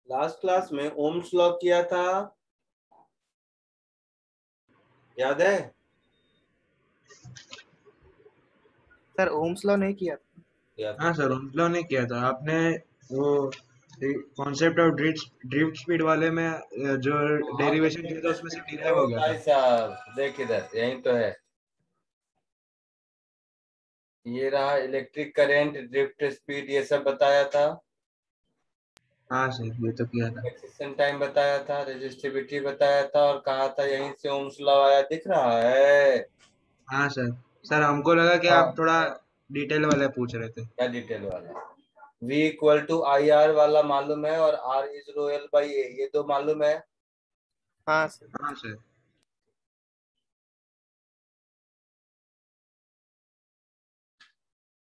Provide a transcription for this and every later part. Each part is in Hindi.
लास्ट क्लास में ओम्स लॉ किया था, याद है? सर ओम्स लॉ नहीं किया था। किया था। हाँ सर, ओम्स ने किया था आपने। वो कॉन्सेप्ट ऑफ ड्रिफ्ट स्पीड वाले में जो हाँ तो डेरिवेशन किया था ड्रिफ्ट उसमें से स्पीड, डिराइव ओ हो गया भाई था। साहब देख इधर, यही तो है। ये रहा इलेक्ट्रिक करंट, ड्रिफ्ट स्पीड, ये सब बताया था। हाँ सर, ये तो किया था। एक्सेशन टाइम बताया था, रेजिस्टिविटी बताया था, और कहा था यहीं से ओम्स लॉ आया, दिख रहा है? हाँ सर। सर हमको लगा कि आप हाँ। थोड़ा डिटेल वाले पूछ रहे थे। क्या डिटेल वाला? V equal to I R वाला मालूम है, और R is rho L by A, ये दो मालूम है। हाँ सर। हाँ सर।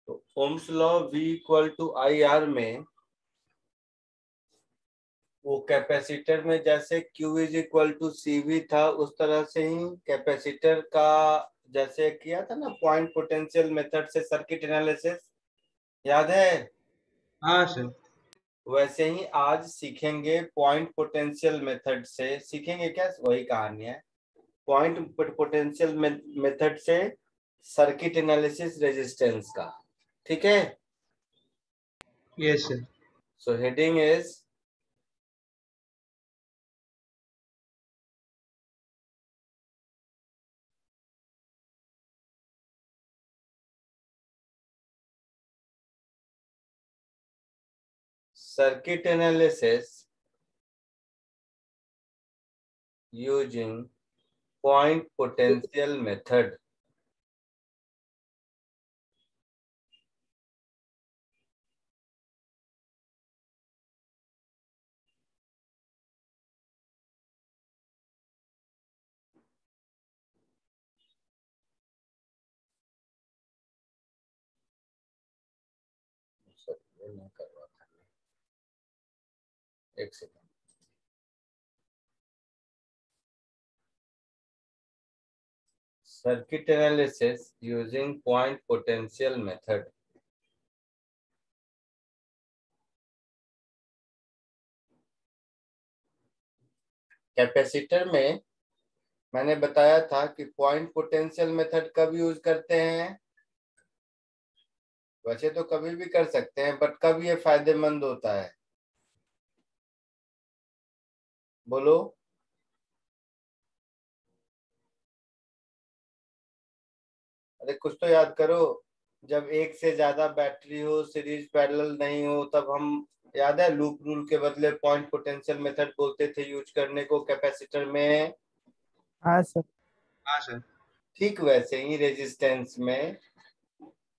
तो Ohm's law V equal to I R में वो कैपेसिटर में जैसे Q is equal to C V था, उस तरह से ही कैपेसिटर का जैसे किया था ना पॉइंट पोटेंशियल मेथड से सर्किट एनालिसिस, याद है? हाँ सर। वैसे ही आज सीखेंगे पॉइंट पोटेंशियल मेथड से, सीखेंगे क्या, वही कहानी है। पॉइंट पोटेंशियल मेथड से सर्किट एनालिसिस रेजिस्टेंस का, ठीक है? Yes sir. So heading is circuit analysis using point potential method. एक second. Circuit analysis using point potential method. Capacitor में मैंने बताया था कि पॉइंट पोटेंशियल मेथड कब यूज करते हैं, वैसे तो कभी भी कर सकते हैं, बट कब ये फायदेमंद होता है, बोलो? अरे कुछ तो याद करो। जब एक से ज्यादा बैटरी हो, सीरीज पैरेलल नहीं हो, तब हम, याद है, लूप रूल के बदले पॉइंट पोटेंशियल मेथड बोलते थे यूज करने को कैपेसिटर में। हाँ सर। हाँ सर। ठीक वैसे ही रेजिस्टेंस में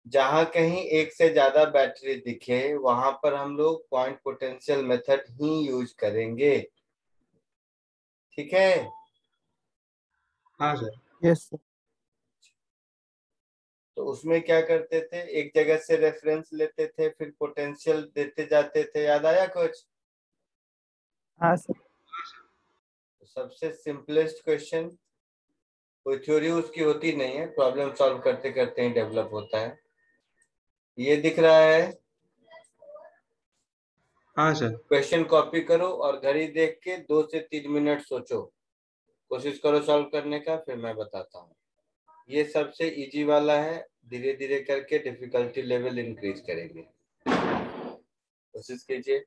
जहां कहीं एक से ज्यादा बैटरी दिखे, वहां पर हम लोग पॉइंट पोटेंशियल मेथड ही यूज करेंगे, ठीक है? हाँ सर। Yes sir. तो उसमें क्या करते थे, एक जगह से रेफरेंस लेते थे, फिर पोटेंशियल देते जाते थे, याद आया कुछ? हाँ सर। तो सबसे सिंपलेस्ट क्वेश्चन, कोई थ्योरी उसकी होती नहीं है, प्रॉब्लम सॉल्व करते करते ही डेवलप होता है। ये दिख रहा है? हाँ सर। क्वेश्चन कॉपी करो और घड़ी देख के 2 से 3 मिनट सोचो, कोशिश करो सॉल्व करने का, फिर मैं बताता हूँ। ये सबसे इजी वाला है, धीरे धीरे करके डिफिकल्टी लेवल इंक्रीज करेंगे, कोशिश कीजिए।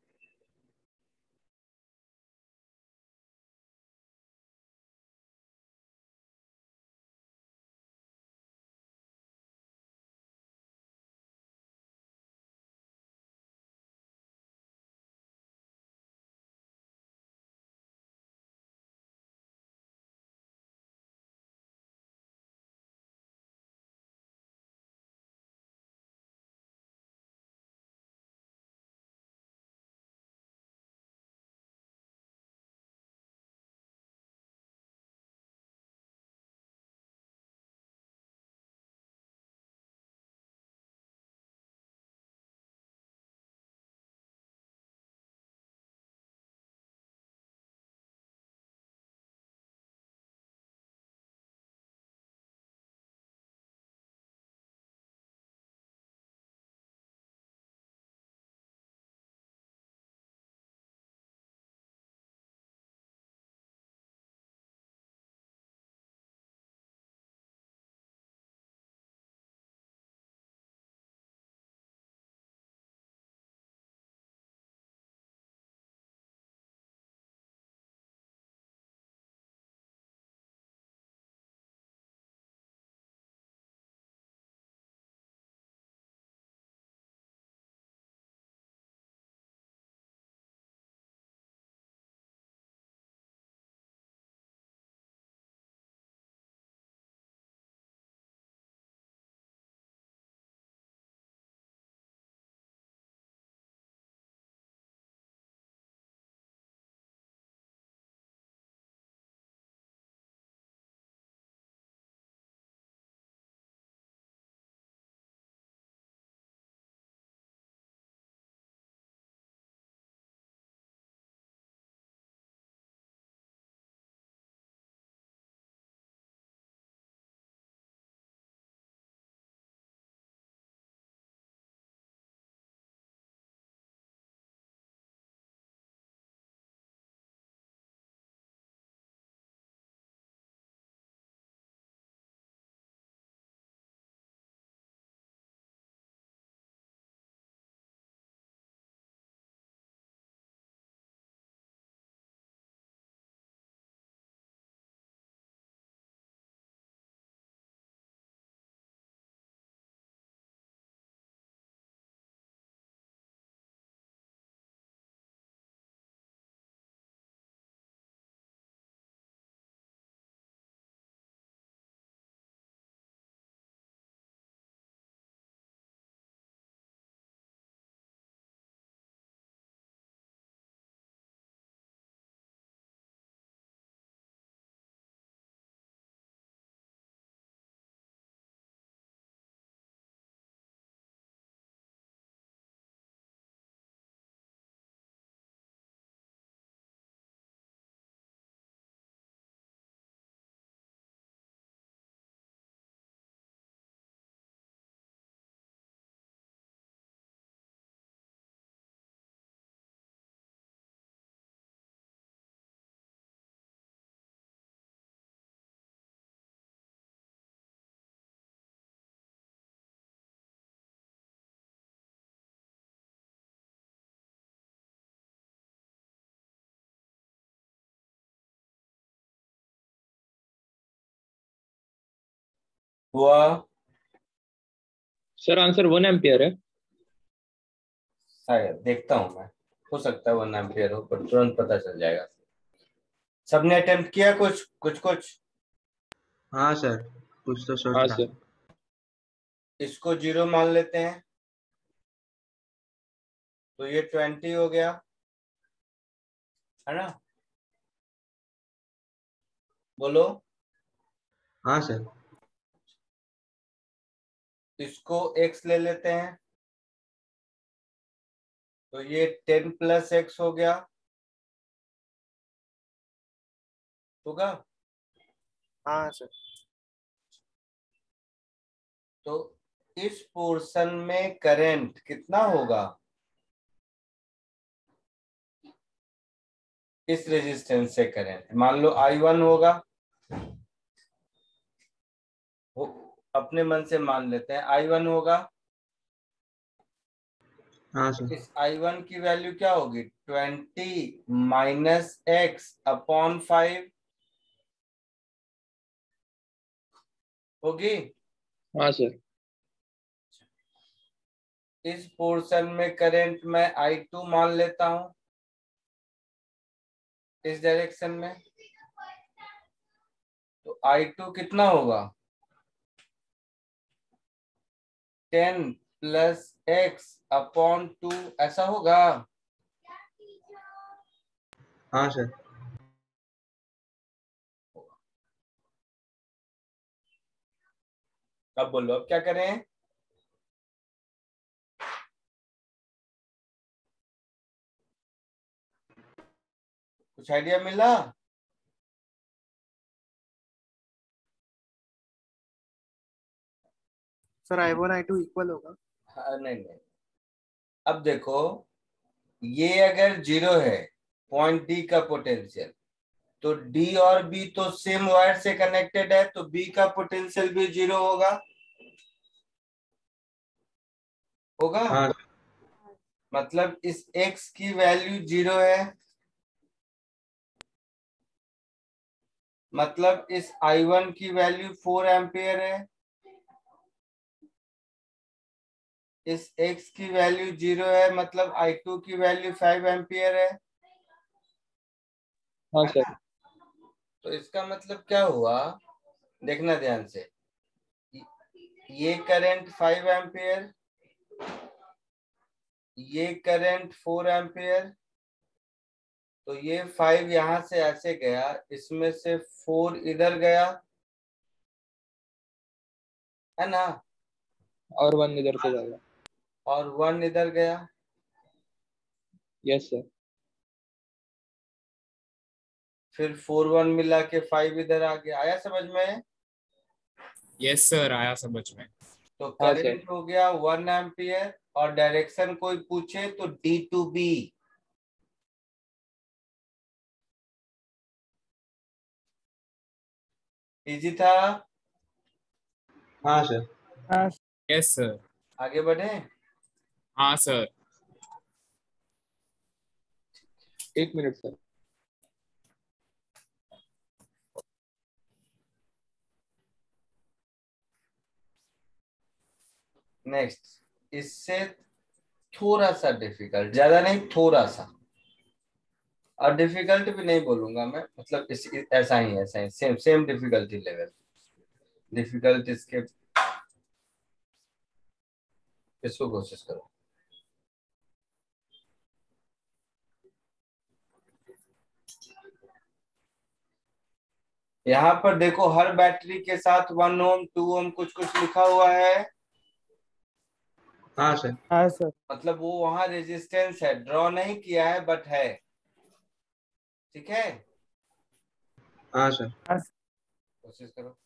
हुआ। सर आंसर 1 एम्पियर है। शायद देखता हूँ मैं, हो सकता है 1 एम्पियर हो, पर तुरंत पता चल जाएगा। सबने अटेम्प्ट किया कुछ कुछ कुछ? हाँ सर, कुछ तो सोच हाँ रहा। सर। इसको 0 मान लेते हैं, तो ये 20 हो गया, है ना? बोलो। हाँ सर। इसको x ले लेते हैं, तो ये 10 प्लस x हो गया, होगा? हाँ सर। तो इस पोर्शन में करंट कितना होगा? इस रेजिस्टेंस से करंट मान लो I1 होगा, वो अपने मन से मान लेते हैं I1 होगा। हाँ सर। इस I1 की वैल्यू क्या होगी? 20 माइनस एक्स अपॉन 5 होगी। हाँ सर। इस पोर्शन में करंट मैं I2 मान लेता हूं, इस डायरेक्शन में। तो I2 कितना होगा? 10 प्लस एक्स अपॉन 2, ऐसा होगा? हाँ सर। अब बोलो, अब क्या करें? कुछ आइडिया मिला? सर I1 I2 इक्वल होगा। हाँ, नहीं नहीं, अब देखो, ये अगर 0 है, पॉइंट डी का पोटेंशियल, तो डी और बी तो सेम वायर से कनेक्टेड है, तो बी का पोटेंशियल भी 0 होगा, होगा? हाँ मतलब इस x की वैल्यू 0 है, मतलब इस I1 की वैल्यू 4 एम्पियर है, इस x की वैल्यू 0 है, मतलब I2 की वैल्यू 5 एम्पियर है हाँ है सर। ना? तो इसका मतलब क्या हुआ, देखना ध्यान से। ये करंट 5 एम्पियर, ये करंट 4 एम्पियर, तो ये 5 यहां से ऐसे गया, इसमें से 4 इधर गया, है ना? और 1 इधर से जाएगा। और 1 इधर गया। Yes sir. फिर 4 1 मिला के 5 इधर आ गया। आया समझ में? यस सर, आया समझ में। तो हाँ सर। करंट हो गया 1 एम्पियर, और डायरेक्शन कोई पूछे तो डी टू बी। इजी था। हाँ सर। हाँ यस सर। आगे बढ़े। हाँ सर। 1 minute sir. नेक्स्ट, इससे थोड़ा सा डिफिकल्ट, ज्यादा नहीं, थोड़ा सा। और डिफिकल्ट भी नहीं बोलूंगा मैं, मतलब ऐसा ही same same difficulty level. Difficult इसके, इसको कोशिश करो। यहाँ पर देखो, हर बैटरी के साथ 1 ओम 2 ओम कुछ कुछ लिखा हुआ है, हाँ सर। हाँ सर। मतलब वो वहां रेजिस्टेंस है, ड्रॉ नहीं किया है बट है। ठीक है, हाँ सर। हाँ सर। कोशिश करो।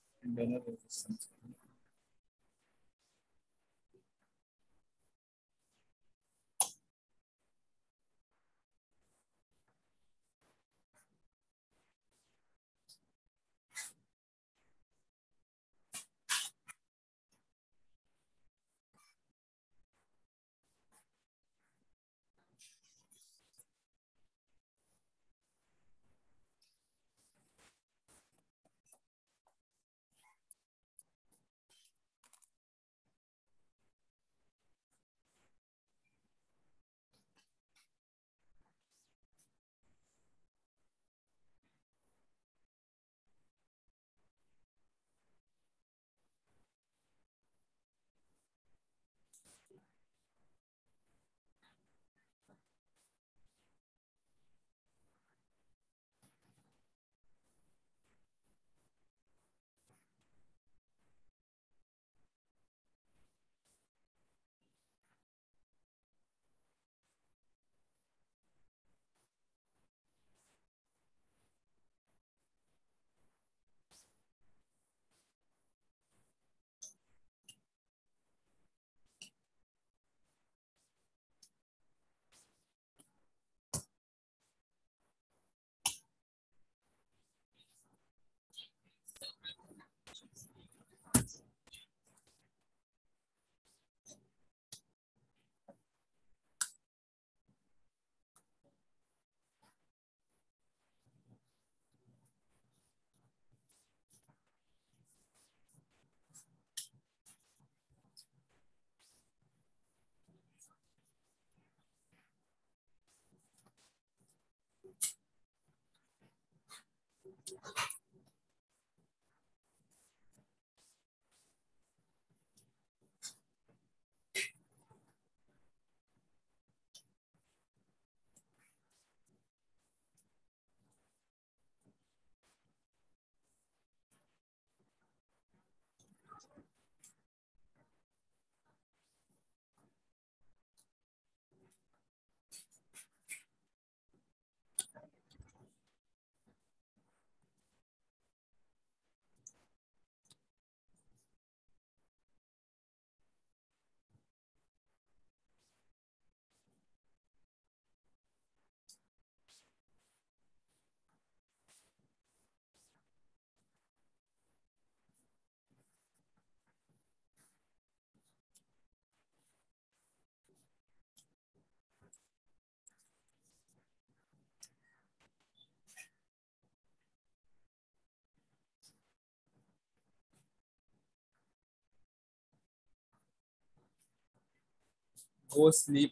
Go sleep.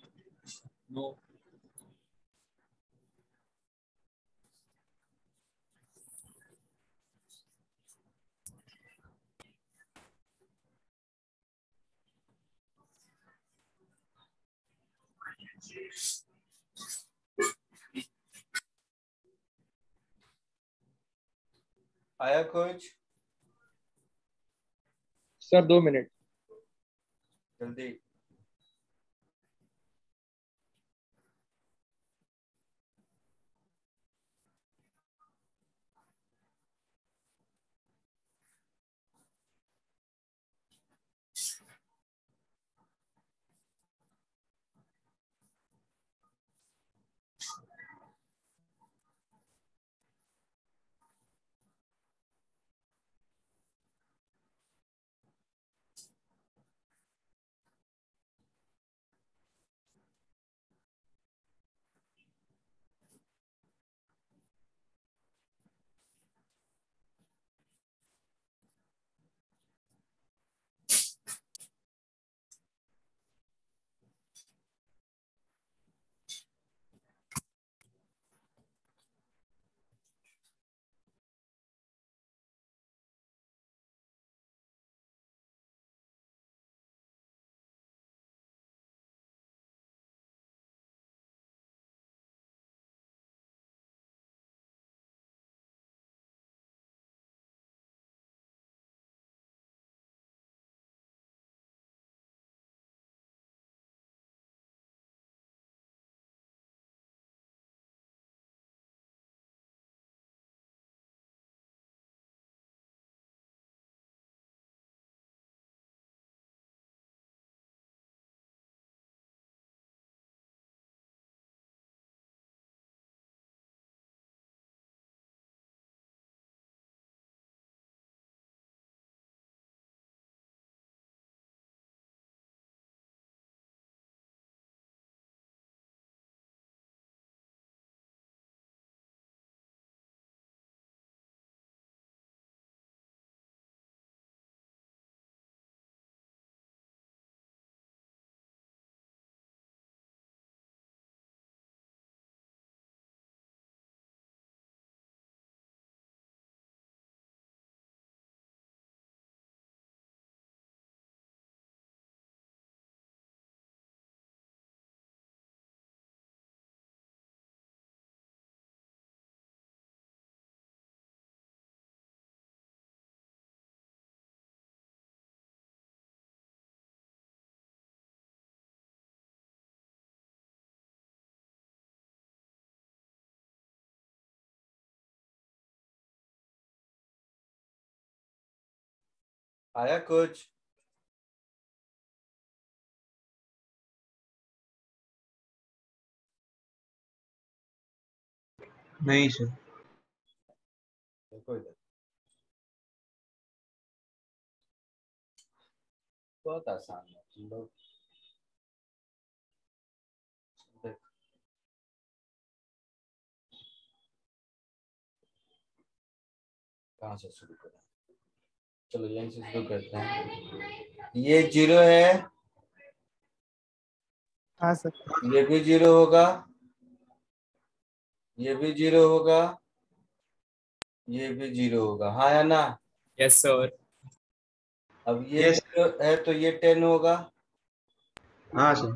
No. आया कुछ? Sir 2 minute. जल्दी। आया कुछ? नहीं सर। देखो इधर, बहुत आसान है, तुम लोग देखो। कहाँ से शुरू करें? चलो यहीं से शुरू करते हैं। ये 0 है, हाँ सर। ये भी 0 होगा, ये भी 0 होगा, ये भी 0 होगा, हाँ या ना? Yes sir. अब ये यस 0 है तो ये 10 होगा, हाँ सर।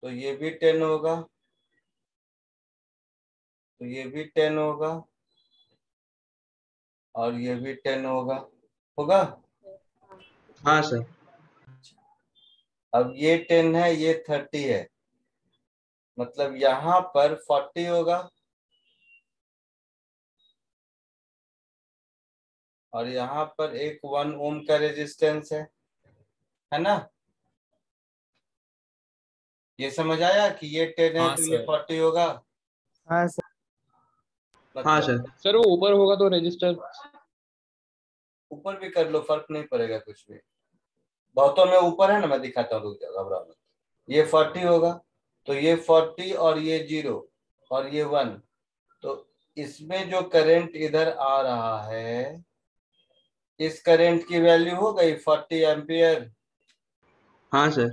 तो ये भी 10 होगा, तो ये भी 10 होगा, और ये भी 10 होगा, होगा। हाँ सर। अब ये 10 है, ये 30 है, मतलब यहाँ पर 40 होगा, और यहाँ पर एक 1 ओम का रेजिस्टेंस है ना? ये समझ आया कि ये 10 है हाँ तो ये सर। 40 होगा, हाँ सर। हाँ मतलब सर। सर वो ऊपर होगा तो रजिस्टर। ऊपर भी कर लो, फर्क नहीं पड़ेगा कुछ भी। बहुतों में ऊपर है ना, मैं दिखाता हूँ, रुक जाओ, घबराओ मत। ये 40 होगा, तो ये 40 और ये 0 और ये 1, तो इसमें जो करंट इधर आ रहा है, इस करंट की वैल्यू हो गई 40 एम्पियर। हाँ सर।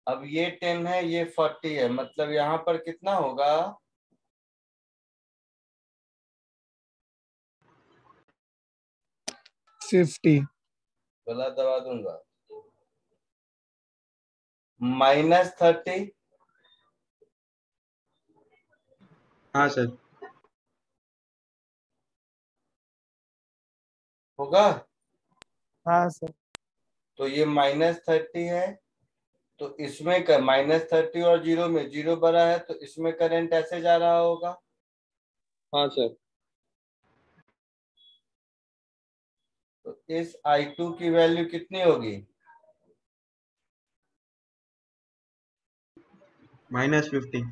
अब ये 10 है, ये 40 है, मतलब यहाँ पर कितना होगा? 50। गला दबा दूंगा, -30। हाँ सर। होगा, हाँ सर। तो ये -30 है, तो इसमें का -30 और 0 में 0 बड़ा है, तो इसमें करंट ऐसे जा रहा होगा। हाँ सर। तो इस I2 की वैल्यू कितनी होगी? -50।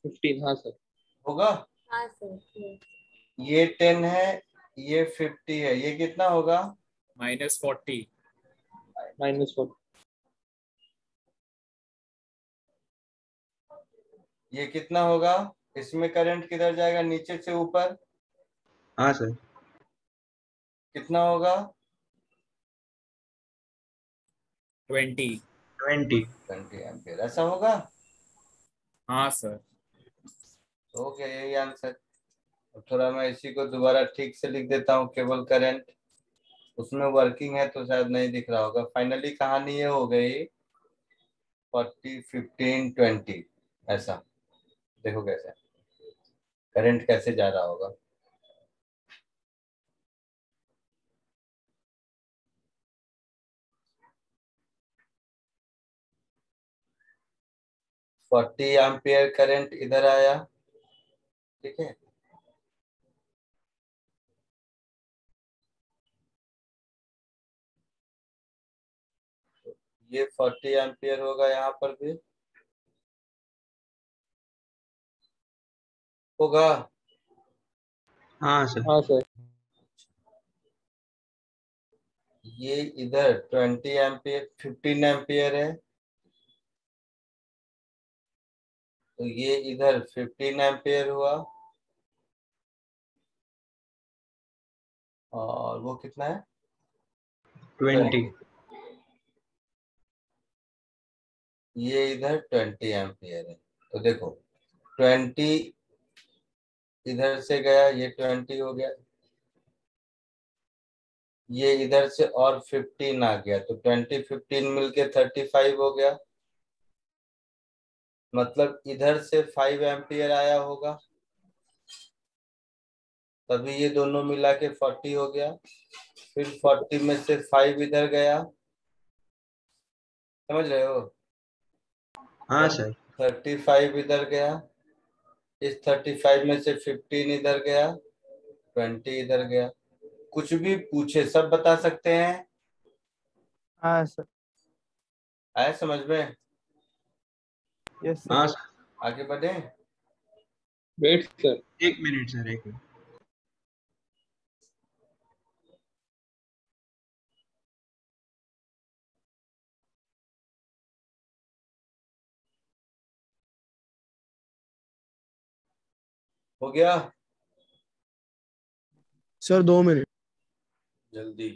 15। हाँ सर। होगा, ये 10 है, ये 50 है, ये कितना होगा? -40। -4। ये कितना होगा? इसमें करंट किधर जाएगा, नीचे से ऊपर? हाँ सर। कितना होगा? 20। 20। 20 एम्पियर, ऐसा होगा। हाँ सर। तो हो गया यही आंसर। अब थोड़ा मैं इसी को दोबारा ठीक से लिख देता हूँ, केवल करंट उसमें वर्किंग है तो शायद नहीं दिख रहा होगा। फाइनली कहानी ये हो गई 40, 15, 20, ऐसा। देखो कैसे करंट कैसे जा रहा होगा। फोर्टी एम्पियर करंट इधर आया, ठीक है, ये 40 एम्पियर होगा, यहाँ पर भी होगा। हाँ सर। हाँ सर। ये इधर 20 एम्पियर, 15 एम्पियर है, तो ये इधर 15 एम्पियर हुआ, और वो कितना है? 20। 20। ये इधर 20 एम्पियर है, तो देखो 20 इधर से गया, ये 20 हो गया, ये इधर से और 15 आ गया, तो 20 15 मिलके 35 हो गया, मतलब इधर से 5 एम्पियर आया होगा, तभी ये दोनों मिला के 40 हो गया। फिर 40 में से 5 इधर गया, समझ रहे हो? हाँ सर। 35 इधर गया, इस 35 में से 15 इधर गया, 20 इधर गया। कुछ भी पूछे सब बता सकते हैं। हाँ सर। आए समझ में? Yes sir. हाँ सर। आगे बढ़े। Wait sir. 1 minute sir, 1 minute. हो गया, सर 2 मिनट। जल्दी।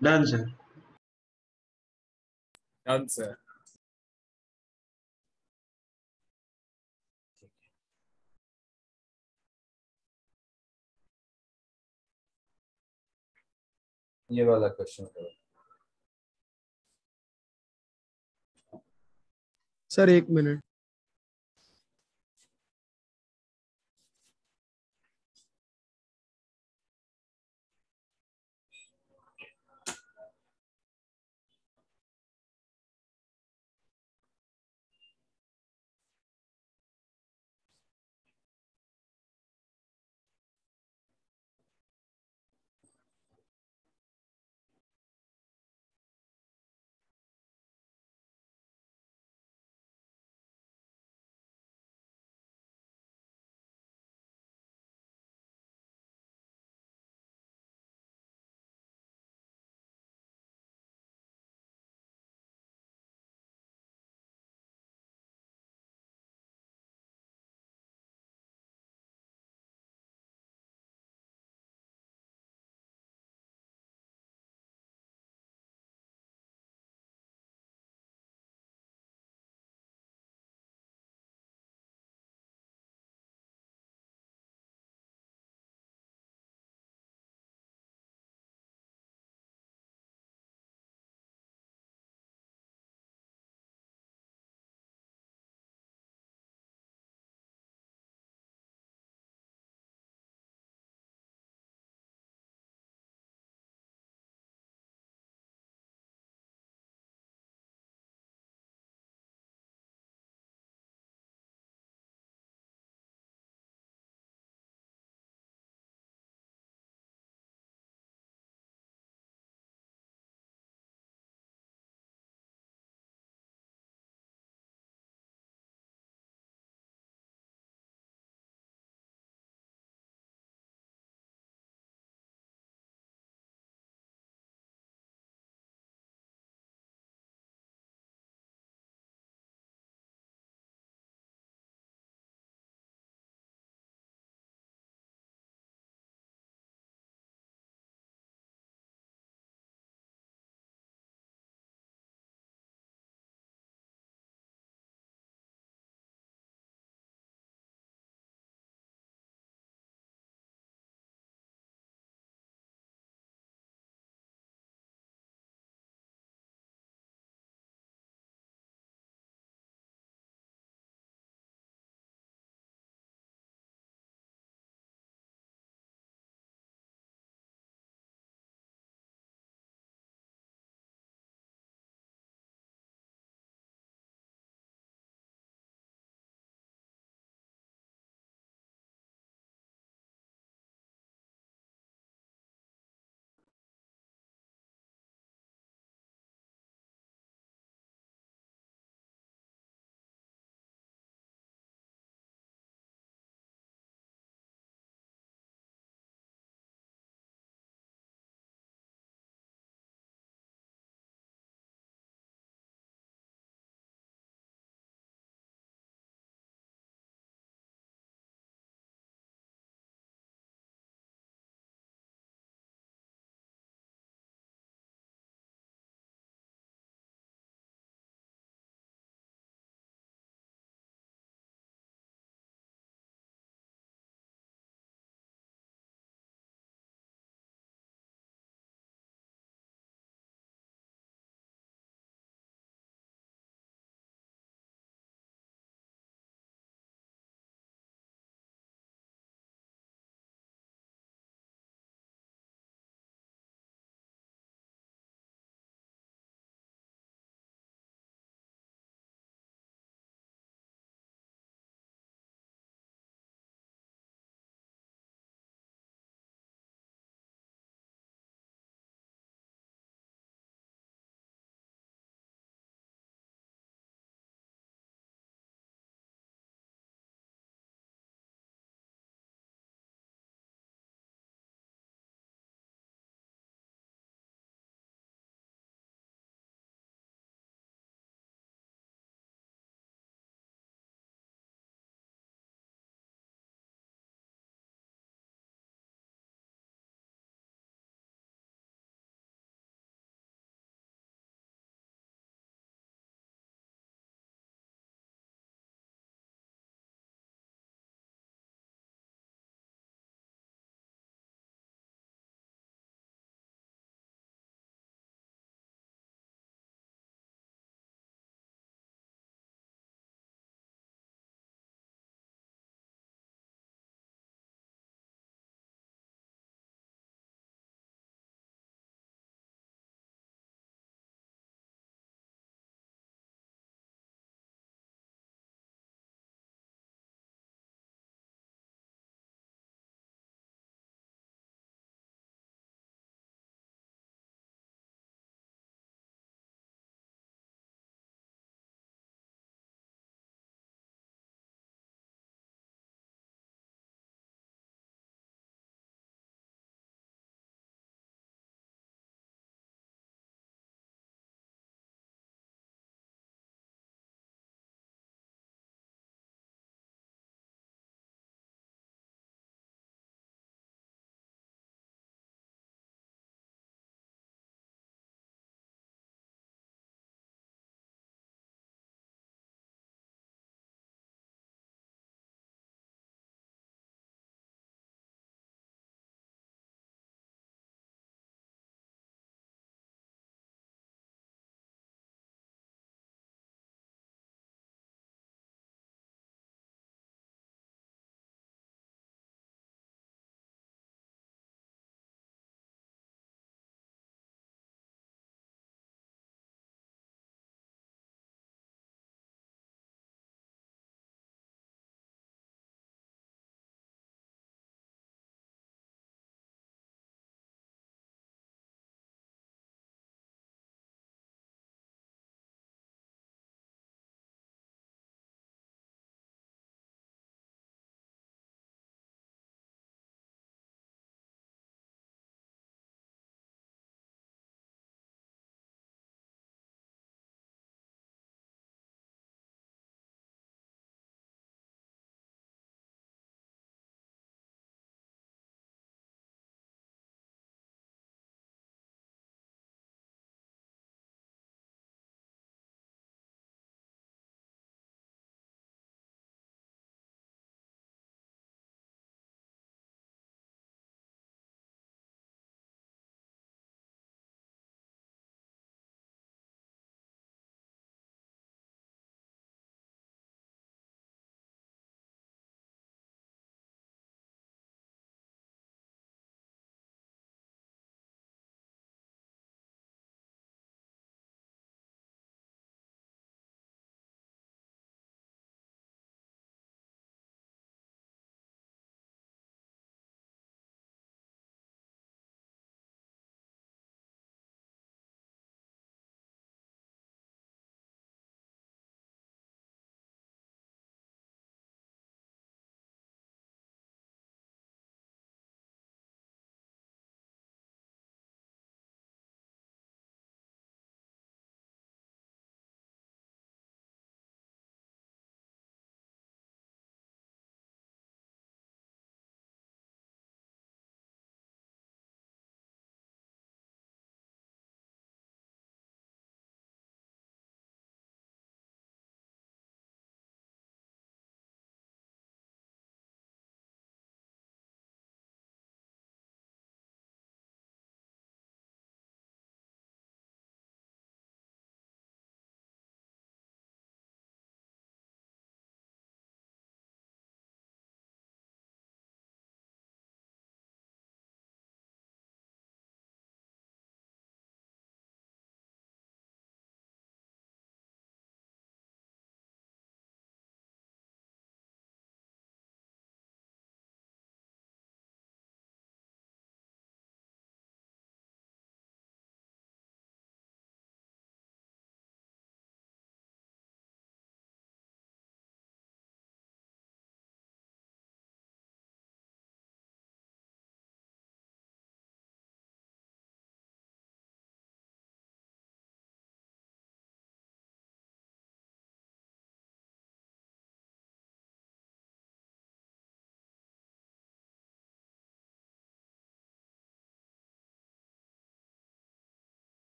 Done sir. Done sir. ये वाला क्वेश्चन करो। Sir 1 minute.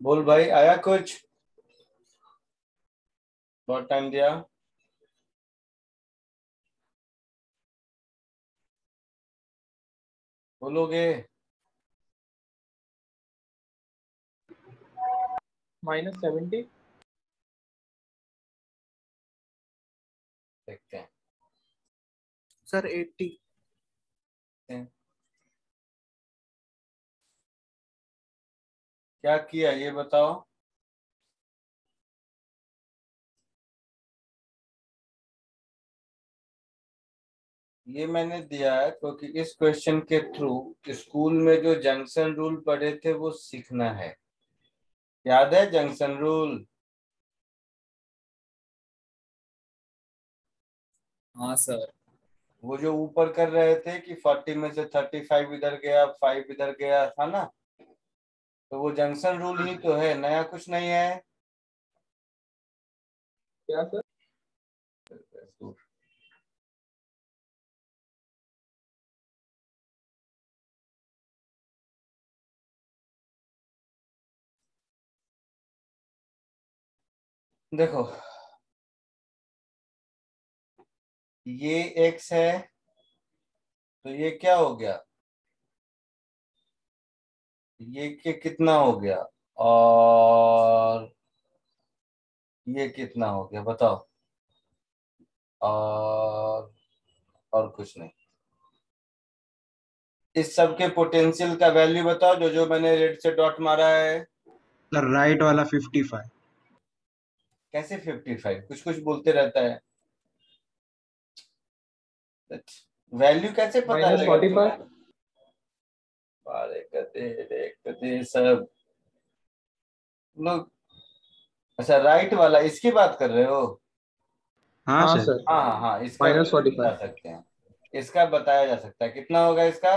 बोल भाई, आया कुछ? बहुत टाइम दिया। बोलोगे? -70। देखते हैं। सर 80। क्या किया ये बताओ। ये मैंने दिया है क्योंकि इस क्वेश्चन के थ्रू स्कूल में जो जंक्शन रूल पढ़े थे वो सीखना है। याद है जंक्शन रूल? हाँ सर। वो जो ऊपर कर रहे थे कि 40 में से 35 इधर गया, 5 इधर गया था ना, तो वो जंक्शन रूल ही तो है, नया कुछ नहीं है। क्या सर? देखो, ये x है तो ये क्या हो गया, ये के कितना हो गया, और ये कितना हो गया बताओ। और कुछ नहीं। इस सब के पोटेंशियल का वैल्यू बताओ, जो जो मैंने रेड से डॉट मारा है। सर राइट वाला 55। कैसे 55? कुछ कुछ बोलते रहता है। वैल्यू कैसे पता रहेगा -45। तुम्हें? अरे कते रे कते सब लोग। अच्छा, राइट वाला इसकी बात कर रहे हो? हाँ हाँ सर। सर। हाँ हाँ हाँ, इसका वैल्यू बता -45। सकते हैं। इसका बताया जा सकता है, कितना होगा इसका?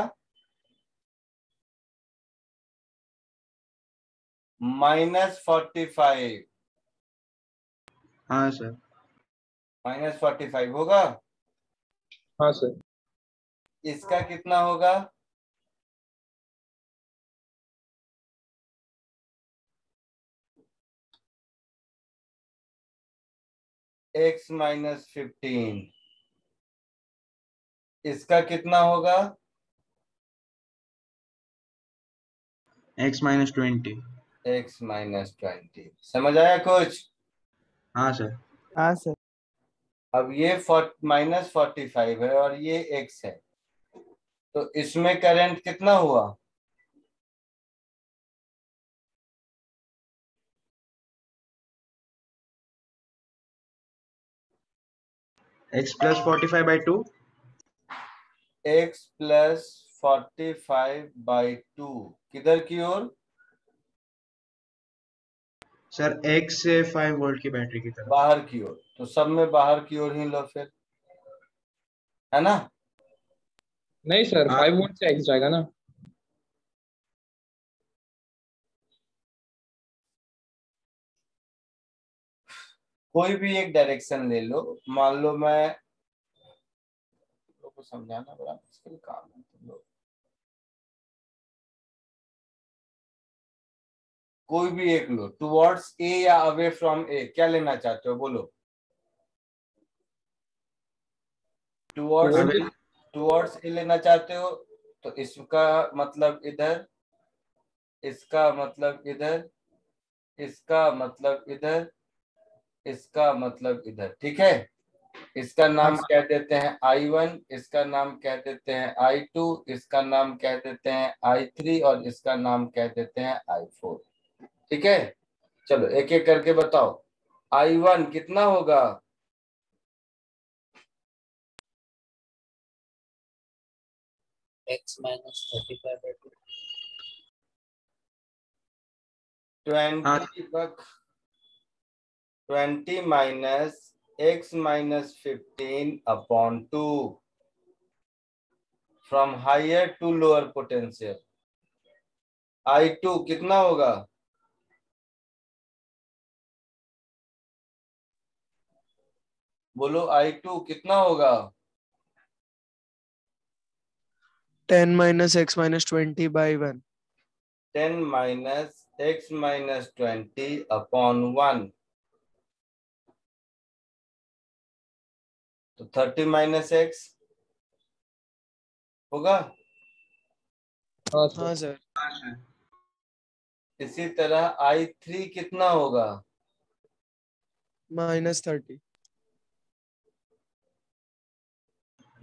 -45। हाँ सर। -45 होगा। हाँ सर। इसका कितना होगा? x-15। इसका कितना होगा? x-20। x-20। समझ आया कुछ? हाँ सर। हाँ सर। अब ये -45 है और ये x है, तो इसमें करंट कितना हुआ? x + 45/2। x + 45/2 किधर की ओर? सर x से 5 वोल्ट की बैटरी की तरफ। बाहर की ओर। तो सब में बाहर की ओर ही लो फिर, है ना? नहीं सर, हाँ 5 वोल्ट से एक्स जाएगा ना। कोई भी एक डायरेक्शन ले लो। मान लो मैं, लोगों को समझाना बड़ा मुश्किल काम है तुम लोग। कोई भी एक लो, टुवर्ड्स ए या अवे फ्रॉम ए, क्या लेना चाहते हो बोलो? टुवर्ड्स अबे ए, टुवर्ड्स ए लेना चाहते हो तो इसका मतलब इधर, इसका मतलब इधर, इसका मतलब इधर, इसका मतलब इधर, ठीक है? इसका हाँ नाम सर। कह देते हैं I1, इसका नाम कह देते हैं I2, इसका नाम कह देते हैं I3 और इसका नाम कह देते हैं I4। ठीक है, चलो एक एक करके बताओ। I1 कितना होगा? x-35/2। हाँ 20 minus x-15/2 from higher to lower potential. I2 कितना होगा? बोलो I2 कितना होगा? 10 - x - 20/1। 10 - x माइनस 20/1, तो 30 माइनस x होगा। हाँ सर। हाँ सर। हाँ सर। इसी तरह I3 कितना होगा? -30।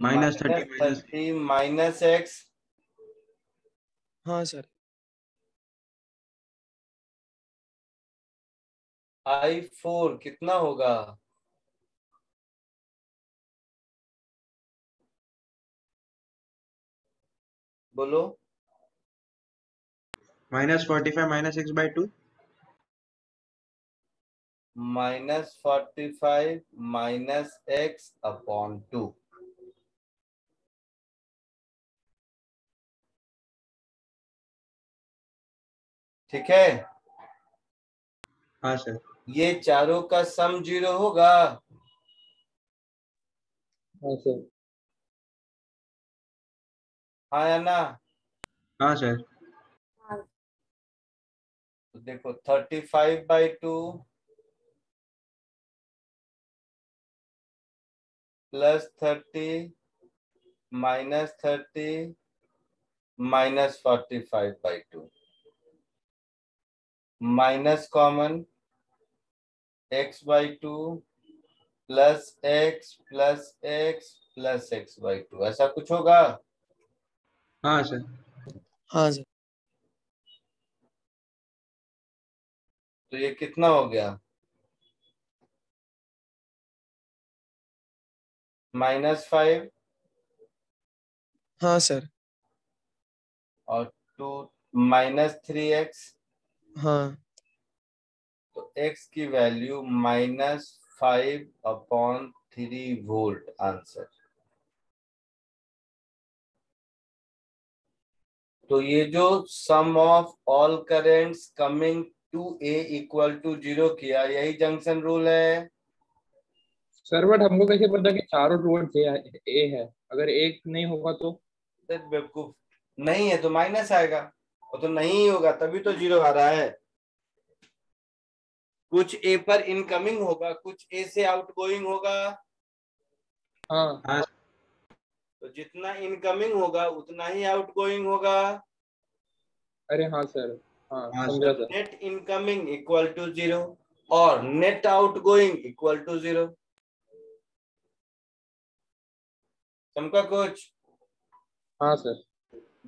-30 -30 माइनस x, हाँ सर। I4 कितना होगा? बोलो। -45 -x/2। -45 minus x/2। ठीक है, हाँ सर। ये चारों का सम 0 होगा। हाँ सर। हाँ या ना? हाँ सर। तो देखो 35/2 +30 -30 -45/2, माइनस कॉमन x/2 +x+x+x/2, ऐसा कुछ होगा। हाँ सर। हाँ सर। तो ये कितना हो गया? -5 हाँ सर। और 2 -3x, हाँ। तो x की वैल्यू -5/3 वोल्ट आंसर। तो ये जो sum of all currents coming to a equal to 0 किया, यही जंक्शन रूल है। सर बट हमको कैसे पता कि चारों टूवर्ड्स ए है? अगर एक नहीं होगा तो? बेवकूफ, नहीं है तो माइनस आएगा, वो तो नहीं होगा तभी तो 0 आ रहा है। कुछ ए पर इनकमिंग होगा, कुछ ए से आउटगोइंग होगा। हाँ। हाँ तो जितना इनकमिंग होगा उतना ही आउटगोइंग होगा। अरे हाँ सर। हाँ हाँ समझा sir. Sir. Net incoming equal to 0 और नेट आउटगोइंग इक्वल टू 0। समझा कुछ? हाँ सर।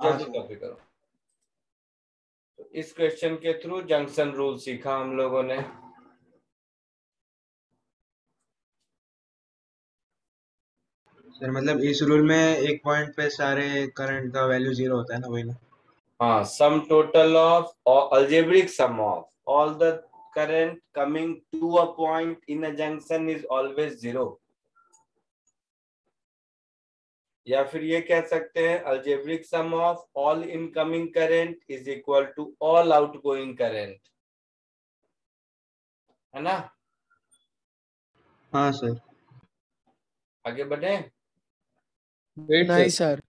हाँ जल्दी सर। कॉपी करो। तो इस क्वेश्चन के थ्रू जंक्शन रूल सीखा हम लोगों ने। सर मतलब इस रूल में एक पॉइंट पे सारे करंट का वैल्यू 0 होता है ना, वही ना? हाँ, sum total of algebraic sum of all the current coming to a point in a junction is always 0। या फिर ये कह सकते हैं algebraic sum of all incoming current is equal to all outgoing current, है ना? हाँ सर। आगे बढ़े। वेट नहीं sir. Sir.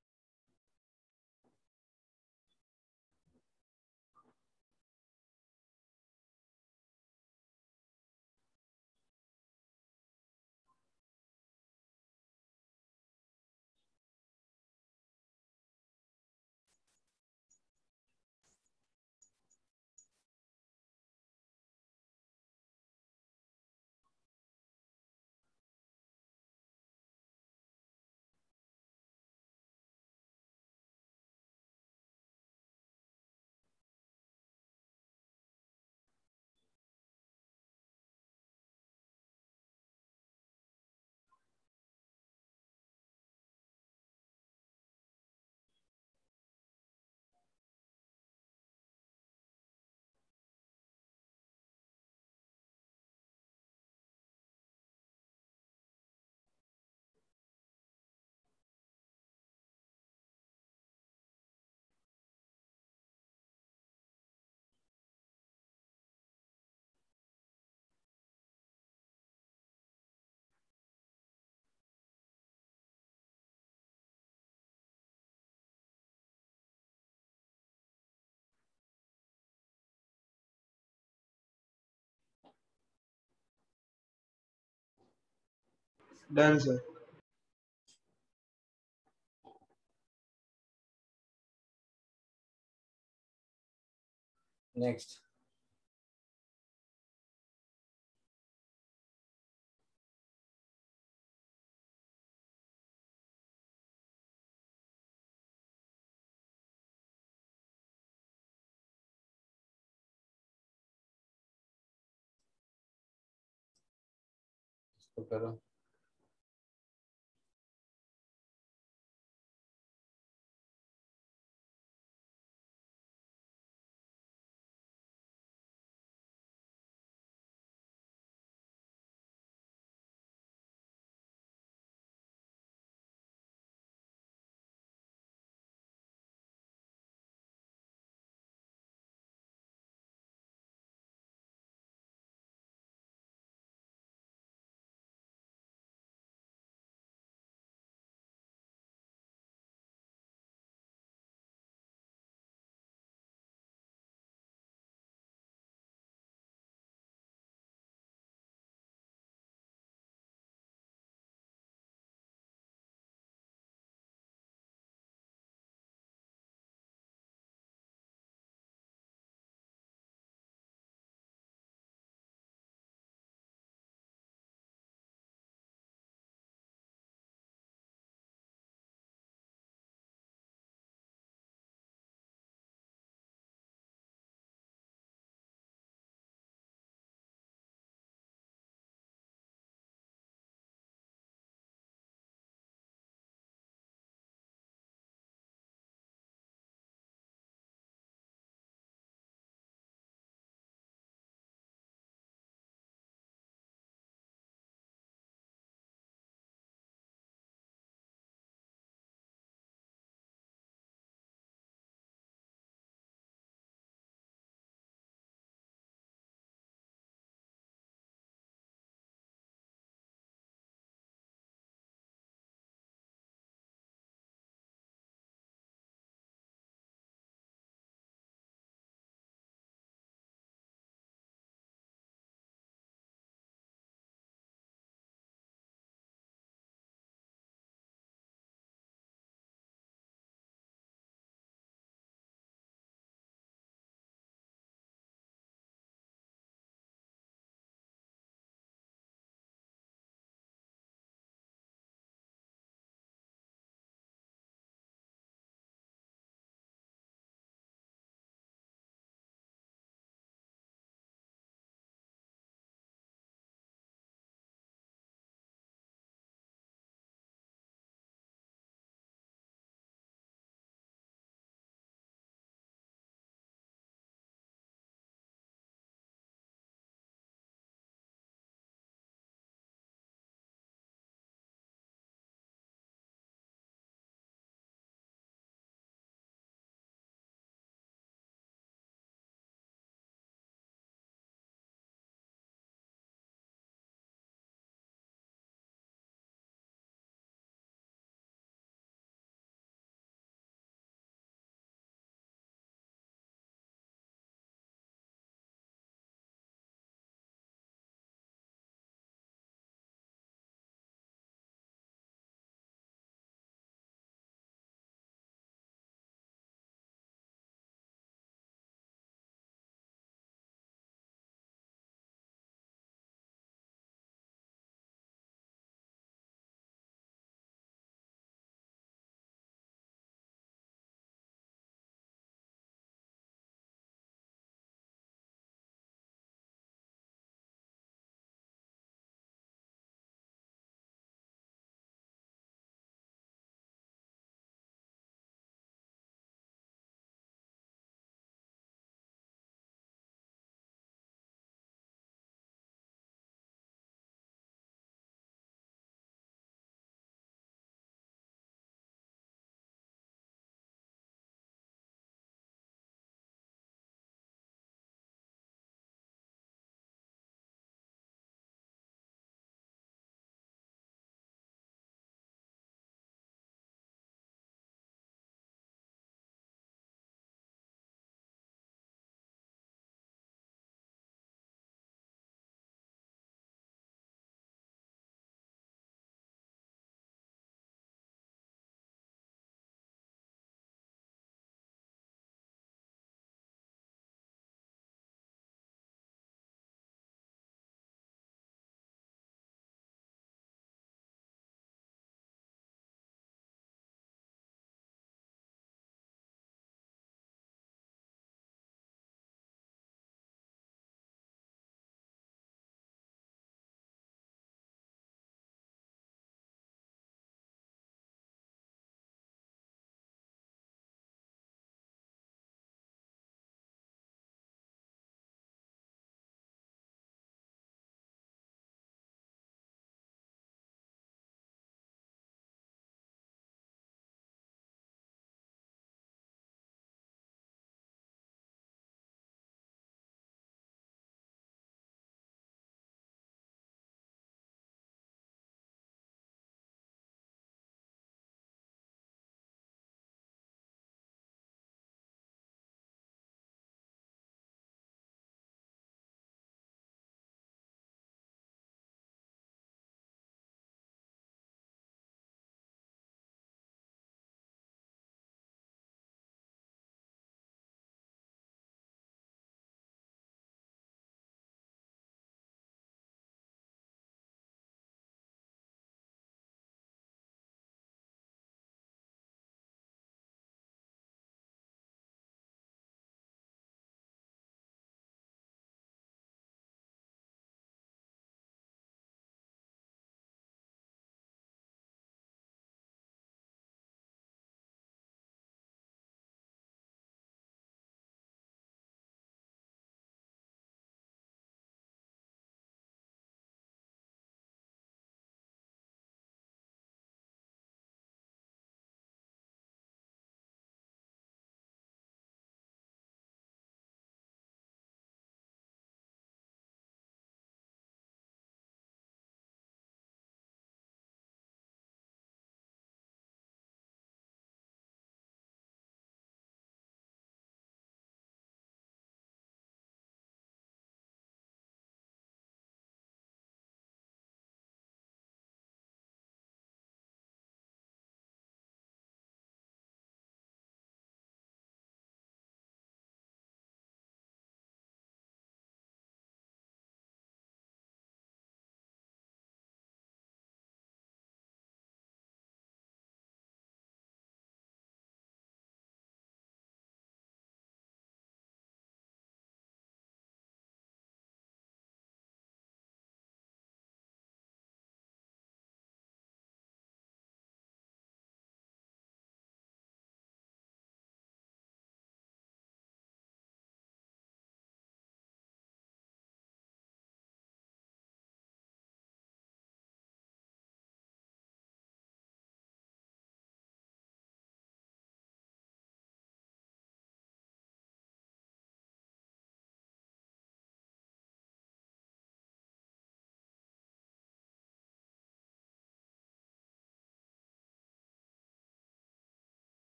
Done sir. Next. इसको करो।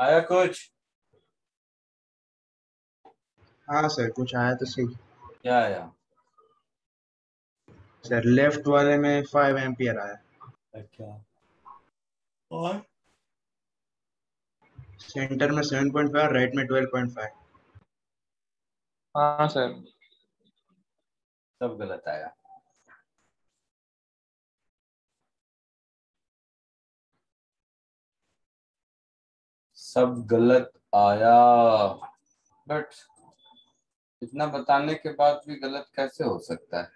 आया कुछ? हाँ सर, कुछ आया तो सही। क्या आया? सर लेफ्ट वाले में 5 एम्पियर आया। अच्छा, और सेंटर में 7.5, राइट में 12.5। हाँ सर। सब गलत आया। सब गलत आया। बट इतना बताने के बाद भी गलत कैसे हो सकता है?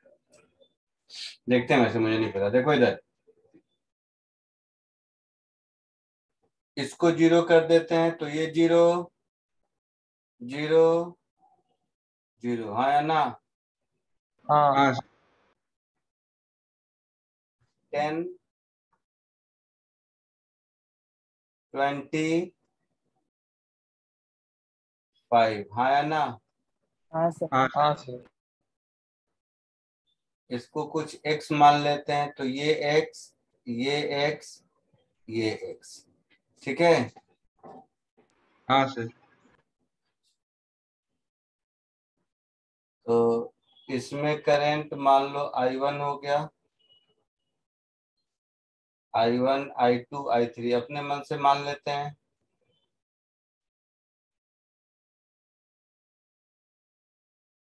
देखते हैं, वैसे मुझे नहीं पता। देखो इधर, इसको 0 कर देते हैं तो ये 0 0 0, हाँ या ना? हाँ हाँ 10 25, हाँ या ना? हाँ सर। हाँ हाँ सर। इसको कुछ x मान लेते हैं तो ये x, ये x, ये x, ठीक है। हाँ सर। तो इसमें करंट मान लो I1 हो गया, I1 I2 I3 अपने मन से मान लेते हैं।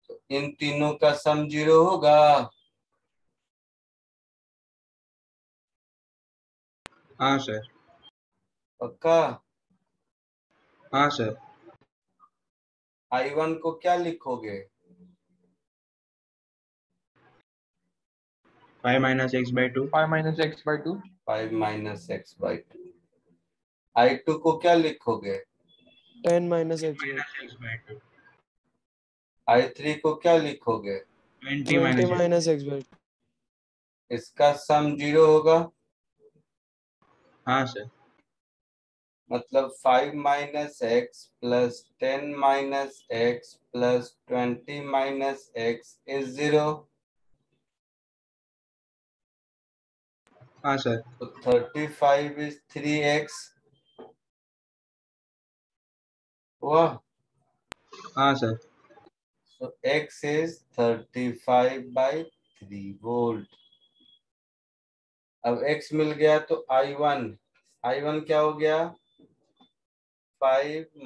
तो इन तीनों का सम 0 होगा। हाँ सर। पक्का? हाँ सर। I1 को क्या लिखोगे? 5 - x/2। 5 - x/2। 5 - x/2। I2 को क्या लिखोगे? 10 - x/2। -x/2। I3 को क्या लिखोगे? 20 - 20 x/2। - x/2। इसका सम 0 होगा। हाँ सर। मतलब 5 - x plus 10 - x plus 20 - x is 0। हाँ सर। तो 35 इज 3x हुआ। हाँ sir. So x is 35/3 volt. अब x मिल गया तो I1 क्या हो गया? 5 -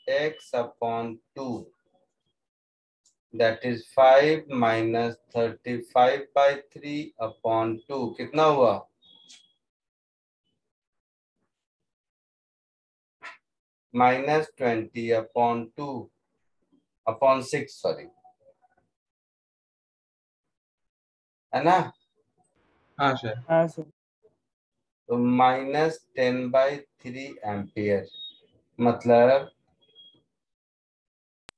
x/2, दैट इज 5 - 35/3/2। कितना हुआ? -20/2/6, सॉरी, है ना? हाँ सर। हाँ सर। तो -10/3 एम्पियर, मतलब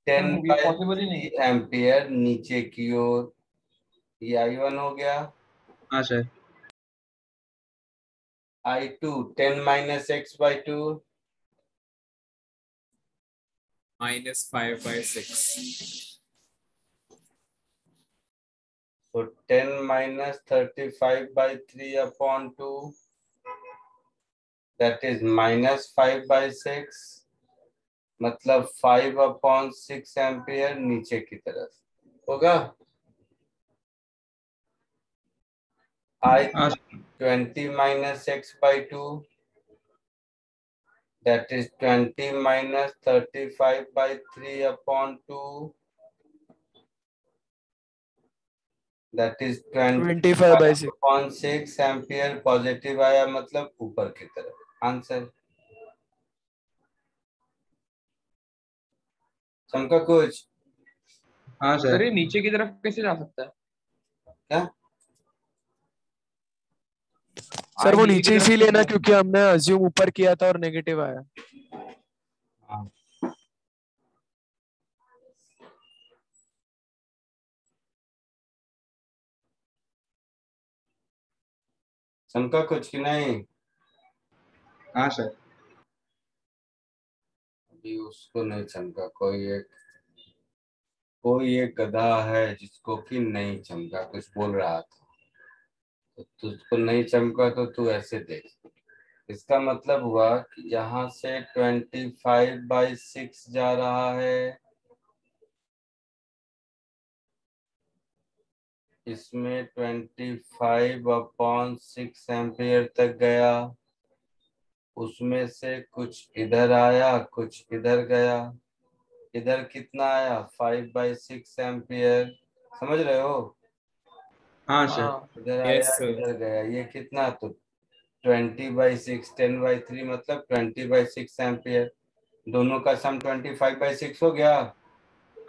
सर 10 ये बाई पॉसिबल ही नहीं थ्री है। एम्पियर नीचे की ओर। ये I1 हो गया। हाँ sir. I2 10 - x/2, -5/6। so 10 - 35/3/2, that is -5/6, मतलब 5/6 एम्पियर नीचे की तरफ होगा। I हाँ sir. 20 - x/2, that is 20 - 35/3/2, that is 25/6। 25/6 ampere positive आया, मतलब ऊपर की तरफ। आंसर चमका कुछ? हाँ सर सर। ये नीचे की तरफ कैसे जा सकता है? क्या? सर वो नीचे की नीचे तरफ इसीलिए कैसे ना जा क्योंकि हमने अज्यूम ऊपर किया था और नेगेटिव आया। हाँ। चमका कुछ कि नहीं? हाँ सर। अभी उसको नहीं चमका। कोई एक गधा है जिसको कि नहीं चमका, कुछ बोल रहा था। तो तुझको नहीं चमका तो तू ऐसे देख। इसका मतलब हुआ कि यहाँ से 25/6 जा रहा है, इसमें 25/6 एम्पियर तक गया, उसमें से कुछ इधर आया कुछ इधर गया। इधर कितना आया? 5/6 एम्पियर। समझ रहे हो? हाँ सर। हाँ इधर यस आया सर। इधर गया, ये कितना? तो 20/6, 10/3 मतलब 20/6 एम्पियर। दोनों का सम 25/6 हो गया।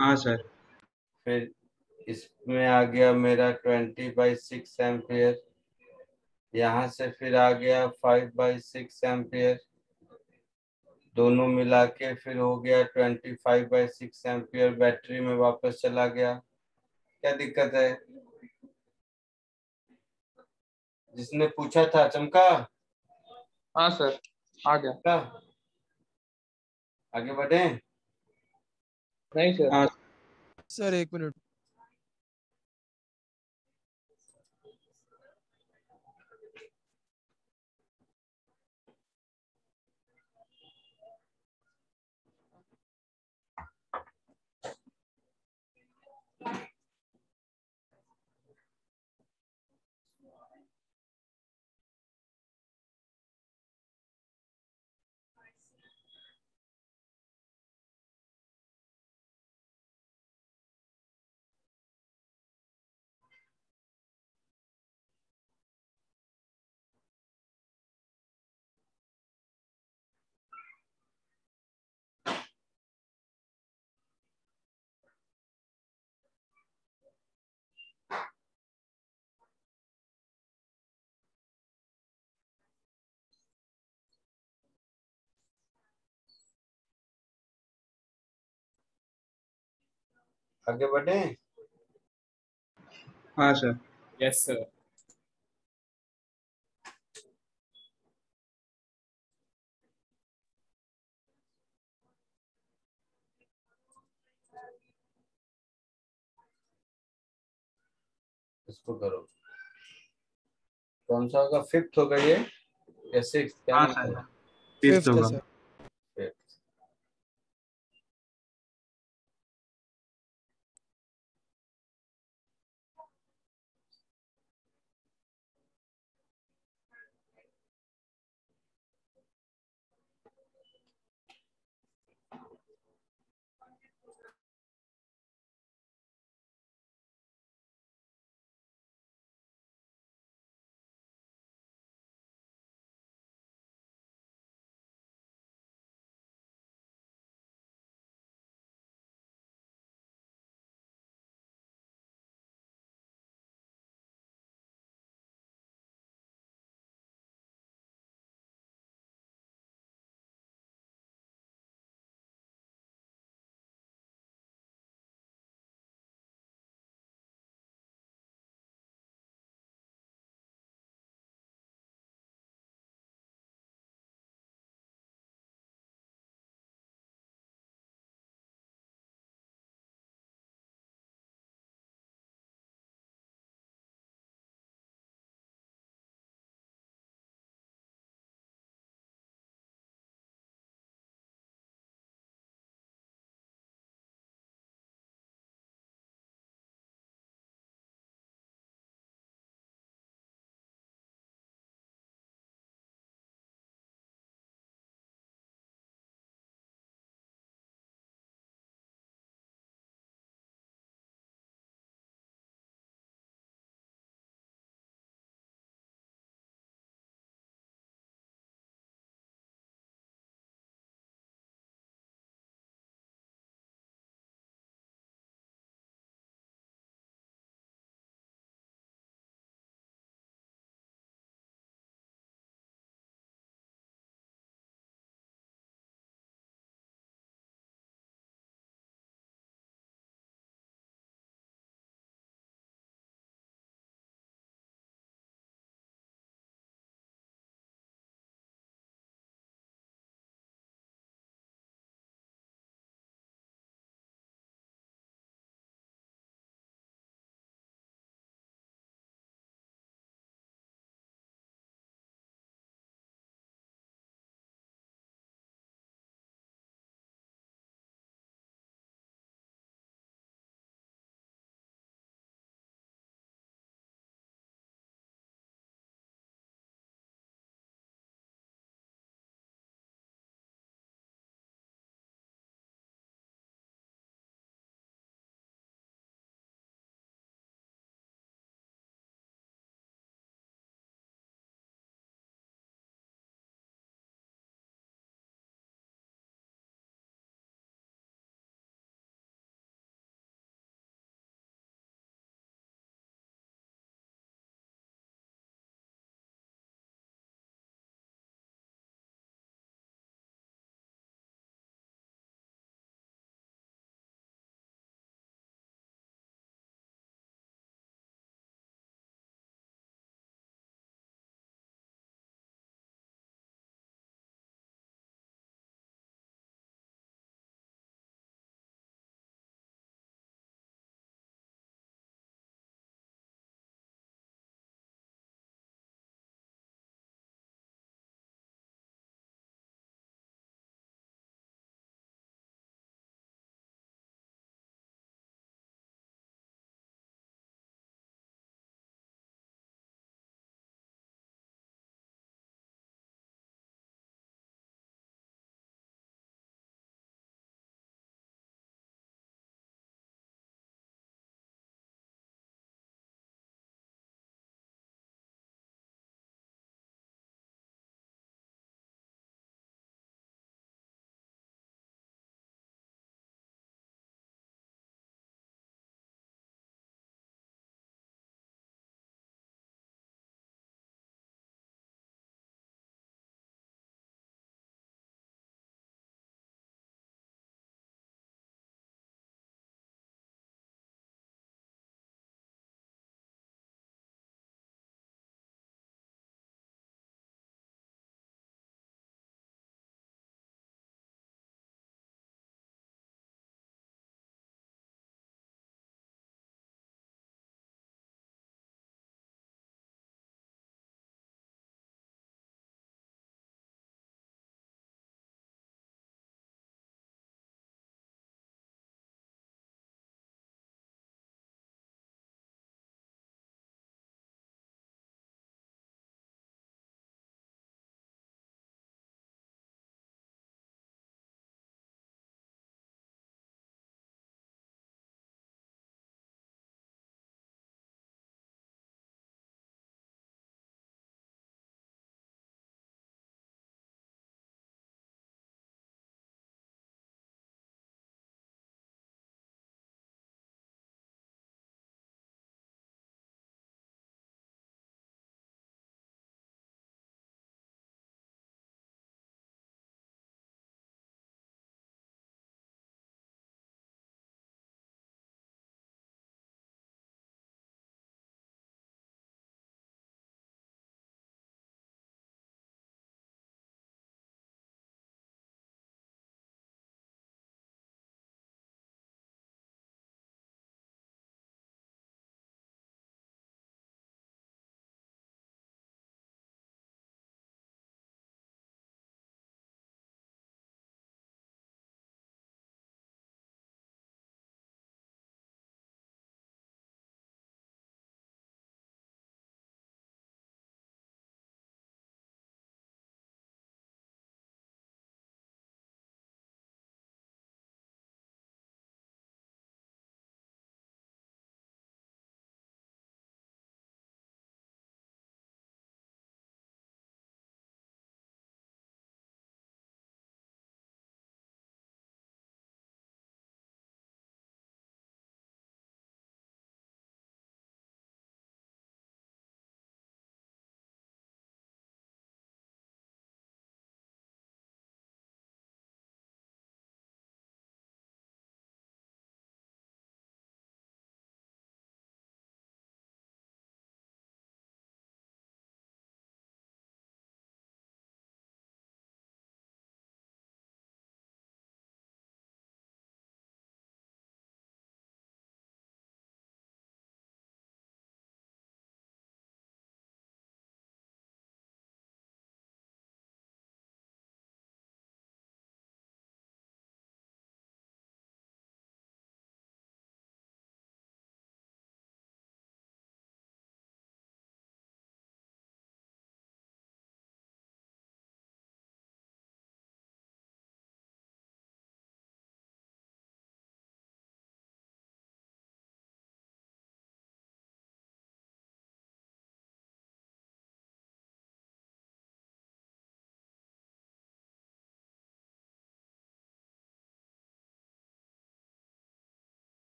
हाँ सर। फिर इसमें आ गया मेरा 20/6 एम्पियर, यहाँ से फिर आ गया 5/6 एम्पियर, दोनों मिला के फिर हो गया 25/6 एम्पियर, बैटरी में वापस चला गया। क्या दिक्कत है? जिसने पूछा था चमका? हाँ सर, आ गया। क्या? आगे बढ़े? नहीं सर। हाँ सर, एक मिनट। आगे बढ़े? हाँ सर। Yes sir. इसको करो। कौन सा होगा? फिफ्थ होगा ये या सिक्स? क्या हाँ नंबर सर, है? फिफ्थ फिफ्थ है होगा। सर। फिफ्थ।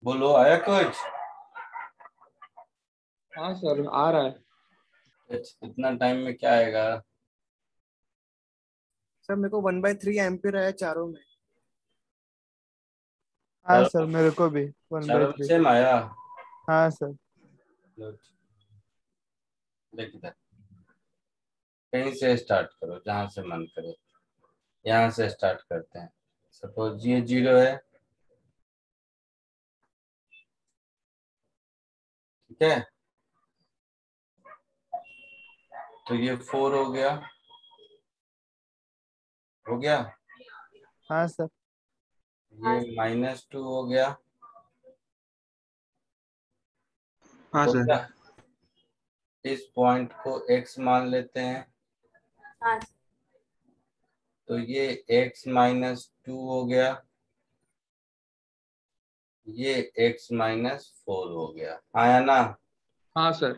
बोलो, आया कुछ? हाँ सर आ रहा है। इतना टाइम में क्या आएगा? सर मेरे को 1/3 एम्पियर आया चारों में। हाँ सर चारों मेरे को भी वन बाई चारों में थ्री सेम आया? हाँ सर। देख इधर, कहीं से स्टार्ट करो, जहां से मन करे। यहाँ से स्टार्ट करते हैं। सपोज ये 0 है, ठीक है? तो ये 4 हो गया, हो गया। हाँ सर। ये -2 हो गया, हाँ हो सर। गया। इस पॉइंट को x मान लेते हैं, तो ये x-2 हो गया, ये x-4 हो गया। आया ना? हाँ सर।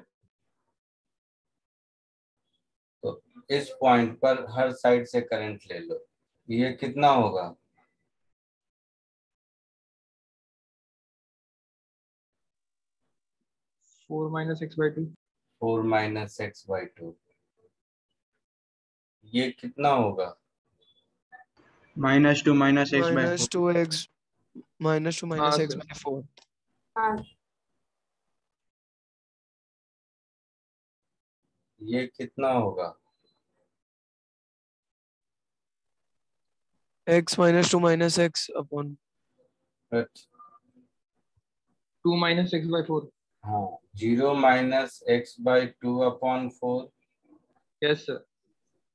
तो इस पॉइंट पर हर साइड से करंट ले लो। ये कितना होगा? 4 - x/2। 4 - x/2। ये कितना होगा? -2 -x/4। -2x -2 हाँ -x सर। बाई 4। ये कितना होगा? x -2 -x upon. अच्छा, 2 - x/4। हाँ, 0 - x/2 upon 4, yes sir.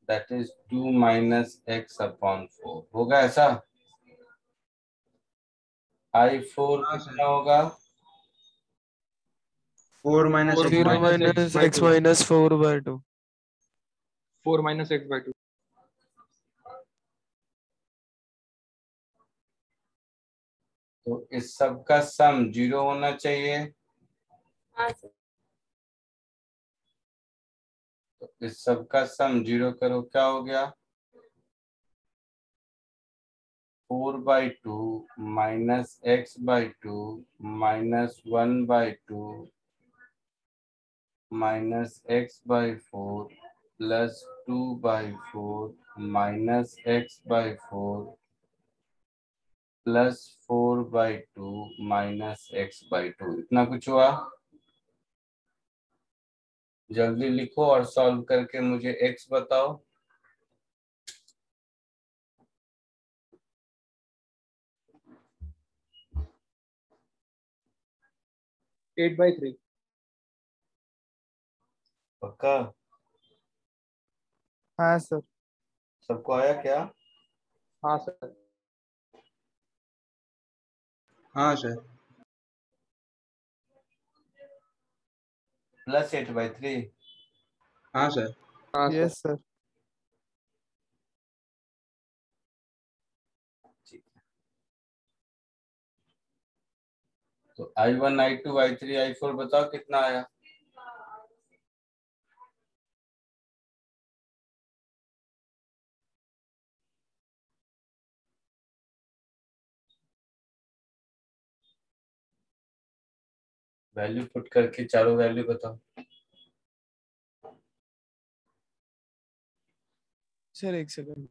That is 2 - x upon 4 होगा ऐसा। I4 हाँ सर। कितना होगा? 4 4 0 -x/2। -x -4/2। 4 - x/2। तो इस सब का सम 0 होना चाहिए। तो इस सब का सम 0 करो, क्या हो गया? 4/2 -x/2 -1/2 -x/4 plus 2/4 -x/4 plus 4/2 -x/2। इतना कुछ हुआ? जल्दी लिखो और सॉल्व करके मुझे x बताओ। 8/3। पक्का? हाँ सर। सबको आया क्या? हाँ सर। हाँ सर। प्लस 8/3। हाँ सर। हाँ सर। Yes sir. ठीक है, तो I1 I2 I3 I4 बताओ कितना आया? वैल्यू पुट करके चारों वैल्यू बताओ। सर एक सेकंड।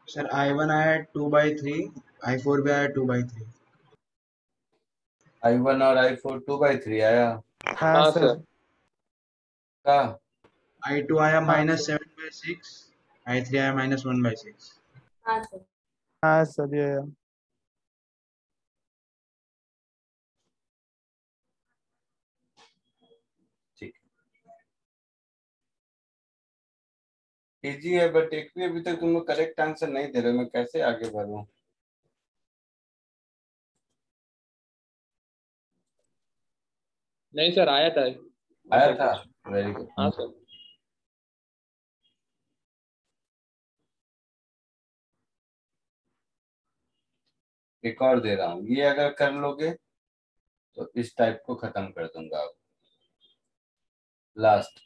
सर I1 आया 2/3, I4 भी आया 2/3। I1 और I4 2/3 आया हाँ हाँ सर। सर। का? I2 आया हाँ सर। -7/6, I3 आया -1/6। हाँ सर ये ठीक, इजी है, बट एक भी अभी तक तुम लोग करेक्ट आंसर नहीं दे रहे हो, मैं कैसे आगे बढ़ूं? नहीं सर, आया था आया ऐसा था? कुछ। Very good. हाँ सर। एक और दे रहा हूँ, ये अगर कर लोगे तो इस टाइप को खत्म कर दूंगा। लास्ट।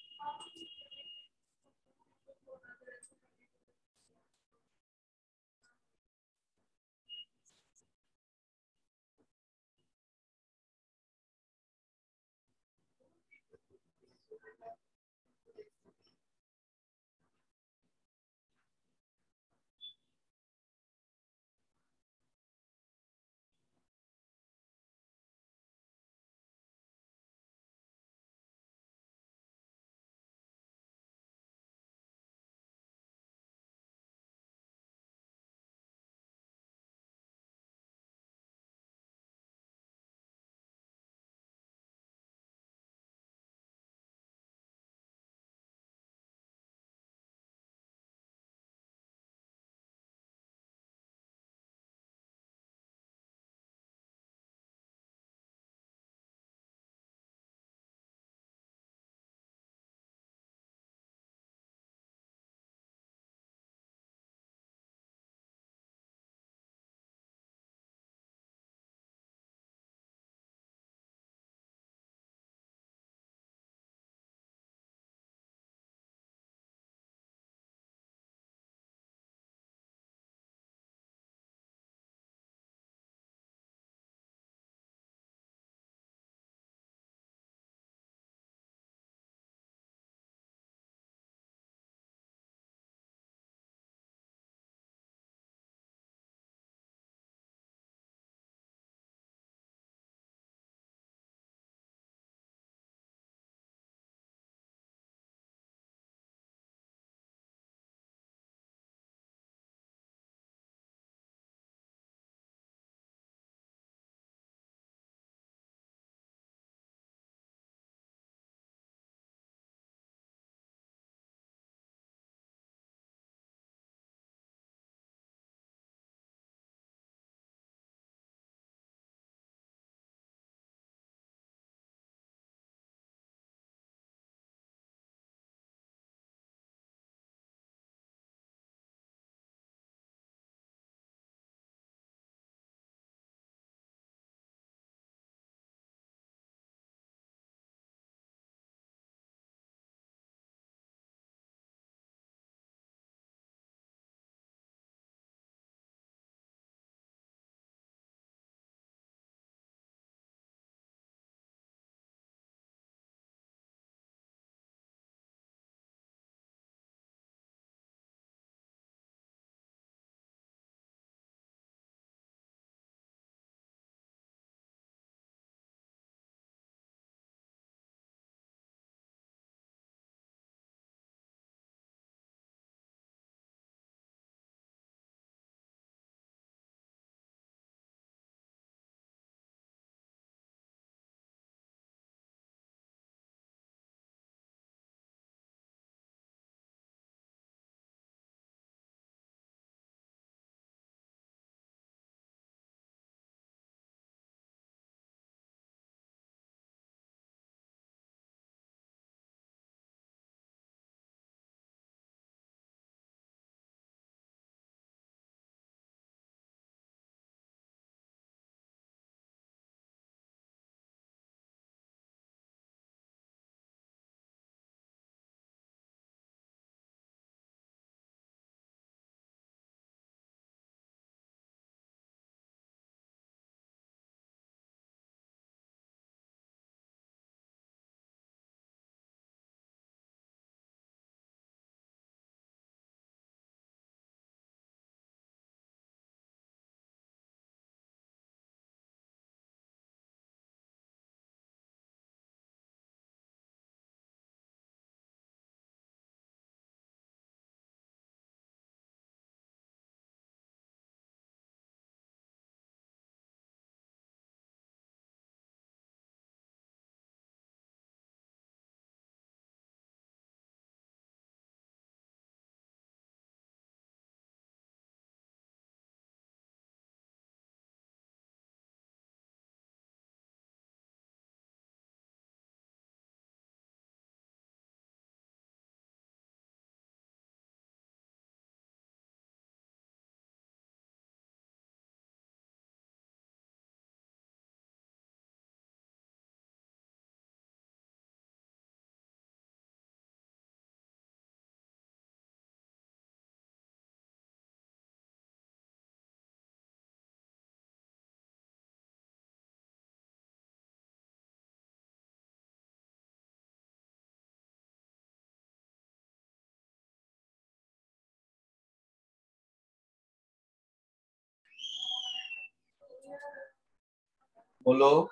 बोलो,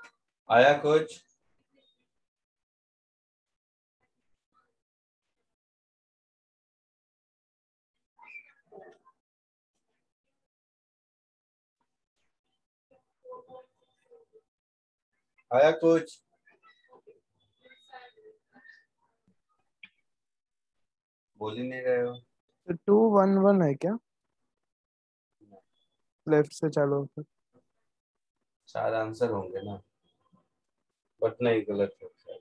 आया कुछ? आया कुछ? बोल ही नहीं रहे हो। तो 2 1 1 है क्या? लेफ्ट से चालू होकर। 4 आंसर होंगे ना, बट नहीं, गलत हो गया।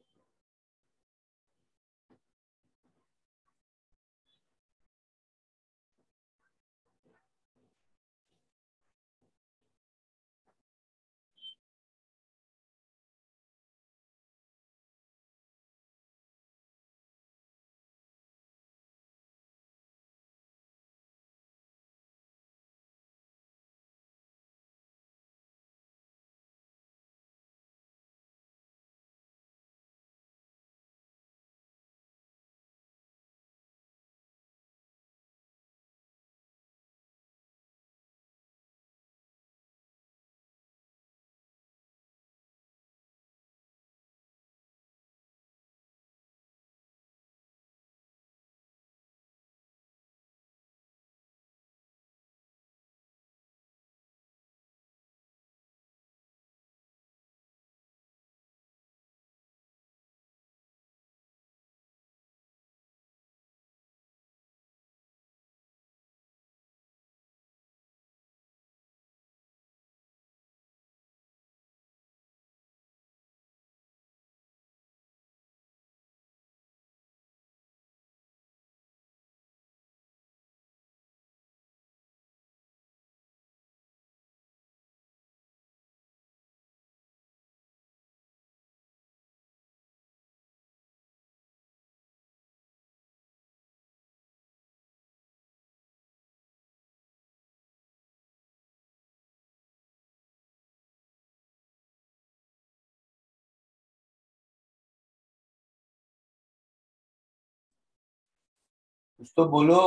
कुछ तो बोलो।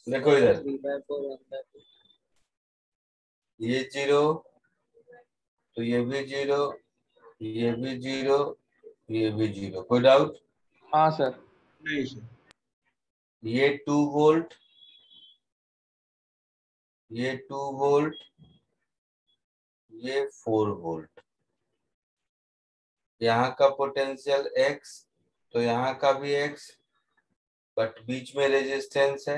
देखो इधर, ये 0, तो ये भी 0, ये भी 0, ये भी 0। कोई डाउट? हाँ सर। नहीं सर। ये 2 वोल्ट, ये 2 वोल्ट, ये 4 वोल्ट। यहाँ का पोटेंशियल x, तो यहाँ का भी x, बट बीच में रेजिस्टेंस है।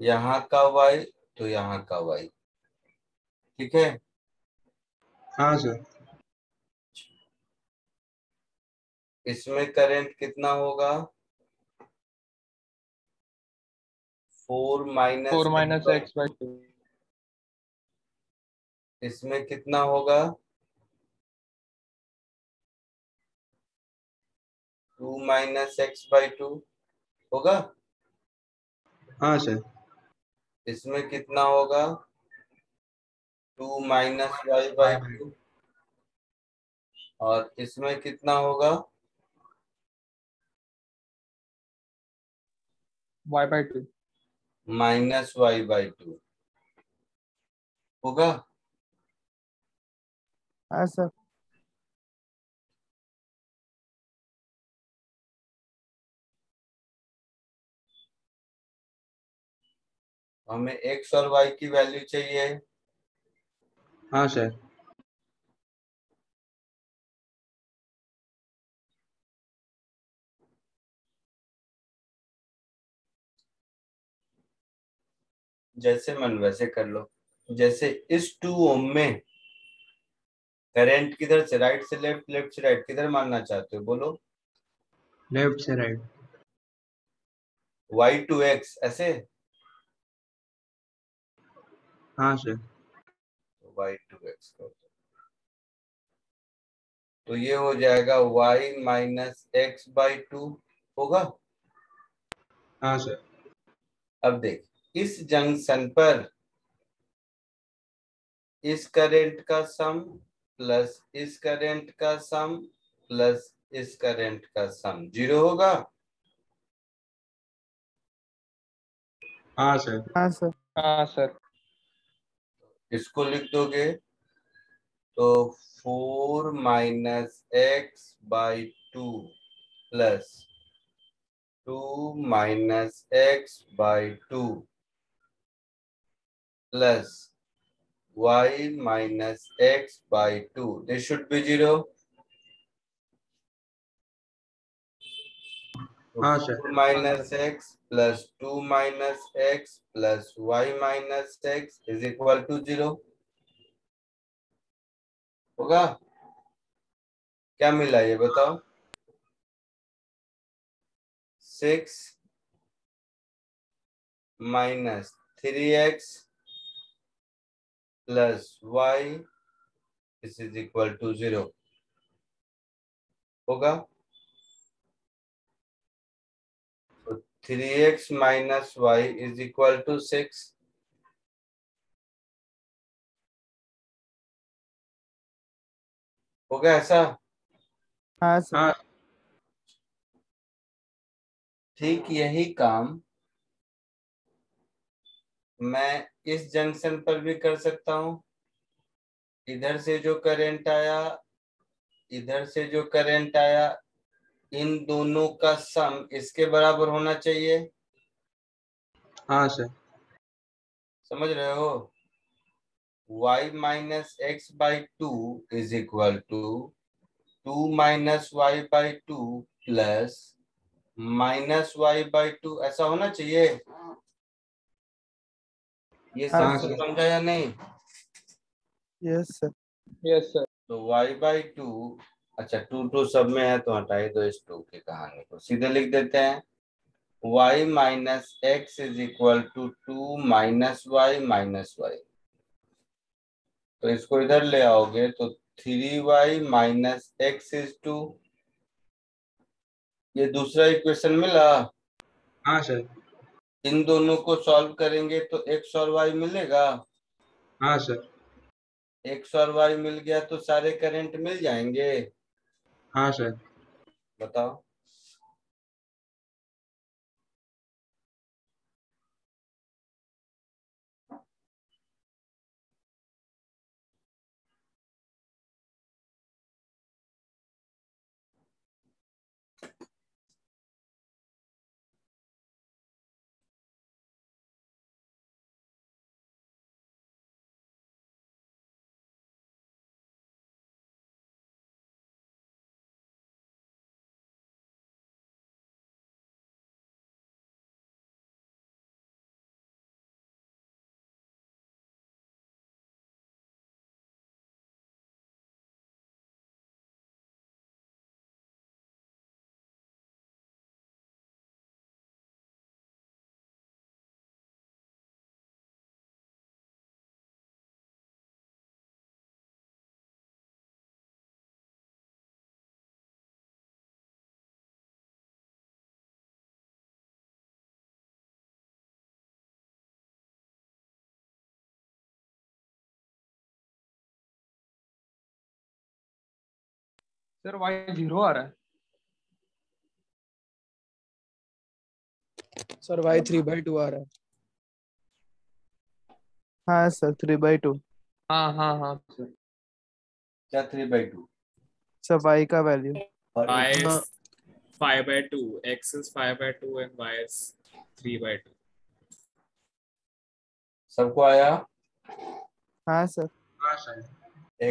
यहाँ का y, तो यहाँ का y। ठीक है। हाँ सर। इसमें करंट कितना होगा? 4 4 माइनस -x/2। इसमें कितना होगा? 2 -x/2 होगा। हाँ सर। इसमें कितना होगा? 2 -y/2। और इसमें कितना होगा? y/2। -y/2 होगा। हाँ सर। हमें x और y की वैल्यू चाहिए। हाँ सर। जैसे मन वैसे कर लो। जैसे इस 2 ओम में करंट किधर से, राइट से लेफ्ट, लेफ्ट से राइट, किधर मानना चाहते हो बोलो? लेफ्ट से राइट। y to x ऐसे। हाँ सर। y to x कर दो। तो ये हो जाएगा y -x/2 होगा। हाँ सर। अब देख, इस जंक्शन पर इस करंट का सम प्लस इस करंट का सम प्लस इस करंट का सम 0 होगा। हाँ सर। हाँ सर। हाँ सर। इसको लिख दोगे तो 4 minus x by 2 plus 2 minus x by 2 plus y minus x by 2. This should be 0. So हाँ sir 4 minus x plus 2 minus x plus y minus x is equal to 0. होगा? क्या मिला ये बताओ? 6 minus 3x plus y, this is equal to 0. होगा? So 3x minus y is equal to 6. होगा ऐसा? हाँ सर। हाँ ठीक यही काम मैं इस जंक्शन पर भी कर सकता हूं। इधर से जो करंट आया, इधर से जो करंट आया, इन दोनों का सम इसके बराबर होना चाहिए। हाँ सर समझ रहे हो? y minus x by 2 is equal to 2 minus y by 2 plus minus y by 2, ऐसा होना चाहिए। ये सब हाँ को सर समझा या नहीं? Yes sir. Yes sir. तो y बाई 2, अच्छा 2 सब में है तो हटाई दो इस 2 की कहानी को, सीधे लिख देते हैं y minus x is equal to 2 minus y minus y. तो इसको इधर ले आओगे तो 3y माइनस एक्स इज 2। ये दूसरा इक्वेशन मिला। हाँ सर इन दोनों को सॉल्व करेंगे तो x और y मिलेगा। हाँ सर x और y मिल गया तो सारे करंट मिल जाएंगे। हाँ सर बताओ। सर y 0 आ रहा है। सर y 3/2 आ रहा है। हाँ सर 3/2। हाँ हाँ हाँ सर। क्या 3/2? सर y का वैल्यू। और Y इतना is 5/2. X is 5/2 and Y is 3/2. सबको आया? हाँ सर। हाँ sir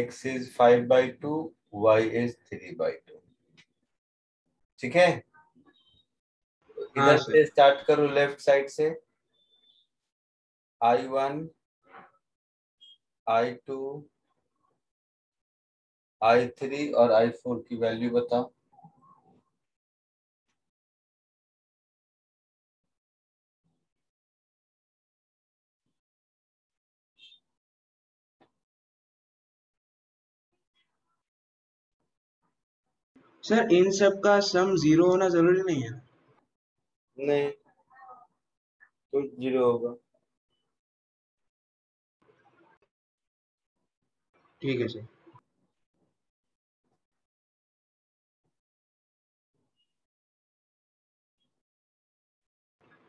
x is 5/2, y is 3/2। ठीक है? तो हाँ इधर सर से स्टार्ट करो, लेफ्ट साइड से। I1, I2, I3 और I4 की वैल्यू बताओ। सर इन सब का सम 0 होना जरूरी नहीं है। नहीं तो 0 होगा। ठीक है सर।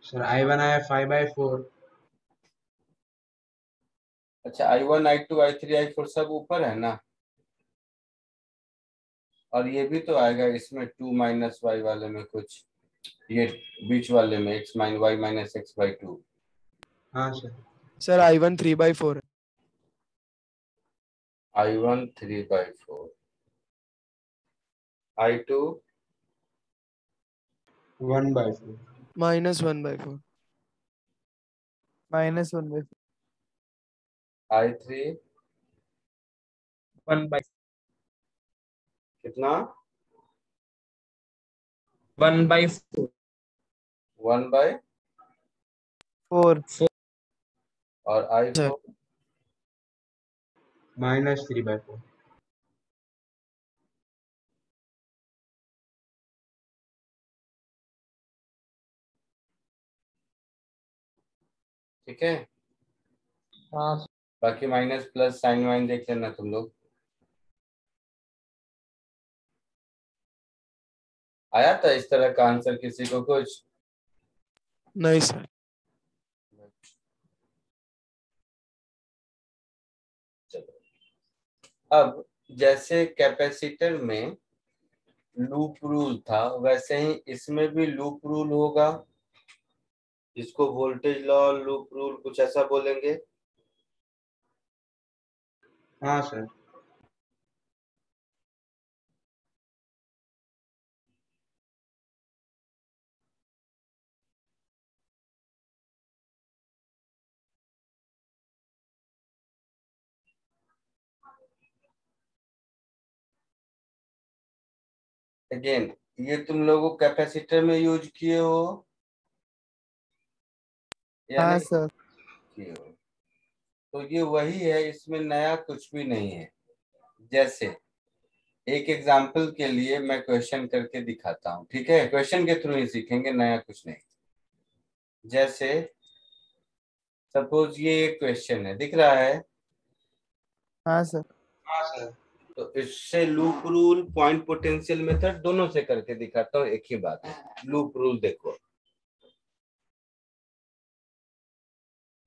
सर I1 आया 5/4। अच्छा, I1 I2 I3 I4 सब ऊपर है ना, और ये भी तो आएगा इसमें 2 माइनस वाई वाले में कुछ, ये बीच वाले में x minus y minus x by 2। हाँ सर। सर I1 3/4 है। I1 3/4, I2 1/4। -1/4 -1/4 I3 1/4 कितना, 1/4 1/4, 4 और I4 -3/4। ठीक है। हाँ बाकी माइनस प्लस साइन वाइन देख लेना तुम लोग। आया था इस तरह का आंसर किसी को कुछ? नहीं सर। चलो, अब जैसे कैपेसिटर में लूप रूल था वैसे ही इसमें भी लूप रूल होगा, जिसको वोल्टेज लॉ लूप रूल कुछ ऐसा बोलेंगे। हाँ सर। अगेन ये तुम लोगों कैपेसिटर में यूज किए हो या हाँ नहीं सर। किए हो? तो ये वही है, इसमें नया कुछ भी नहीं है। जैसे एक एग्जांपल के लिए मैं क्वेश्चन करके दिखाता हूँ, ठीक है? क्वेश्चन के थ्रू ही सीखेंगे, नया कुछ नहीं। जैसे सपोज ये एक क्वेश्चन है, दिख रहा है? हाँ सर। हाँ सर। तो इससे loop rule, point potential method दोनों से करके दिखाता हूँ, एक ही बात है। लूप रूल देखो,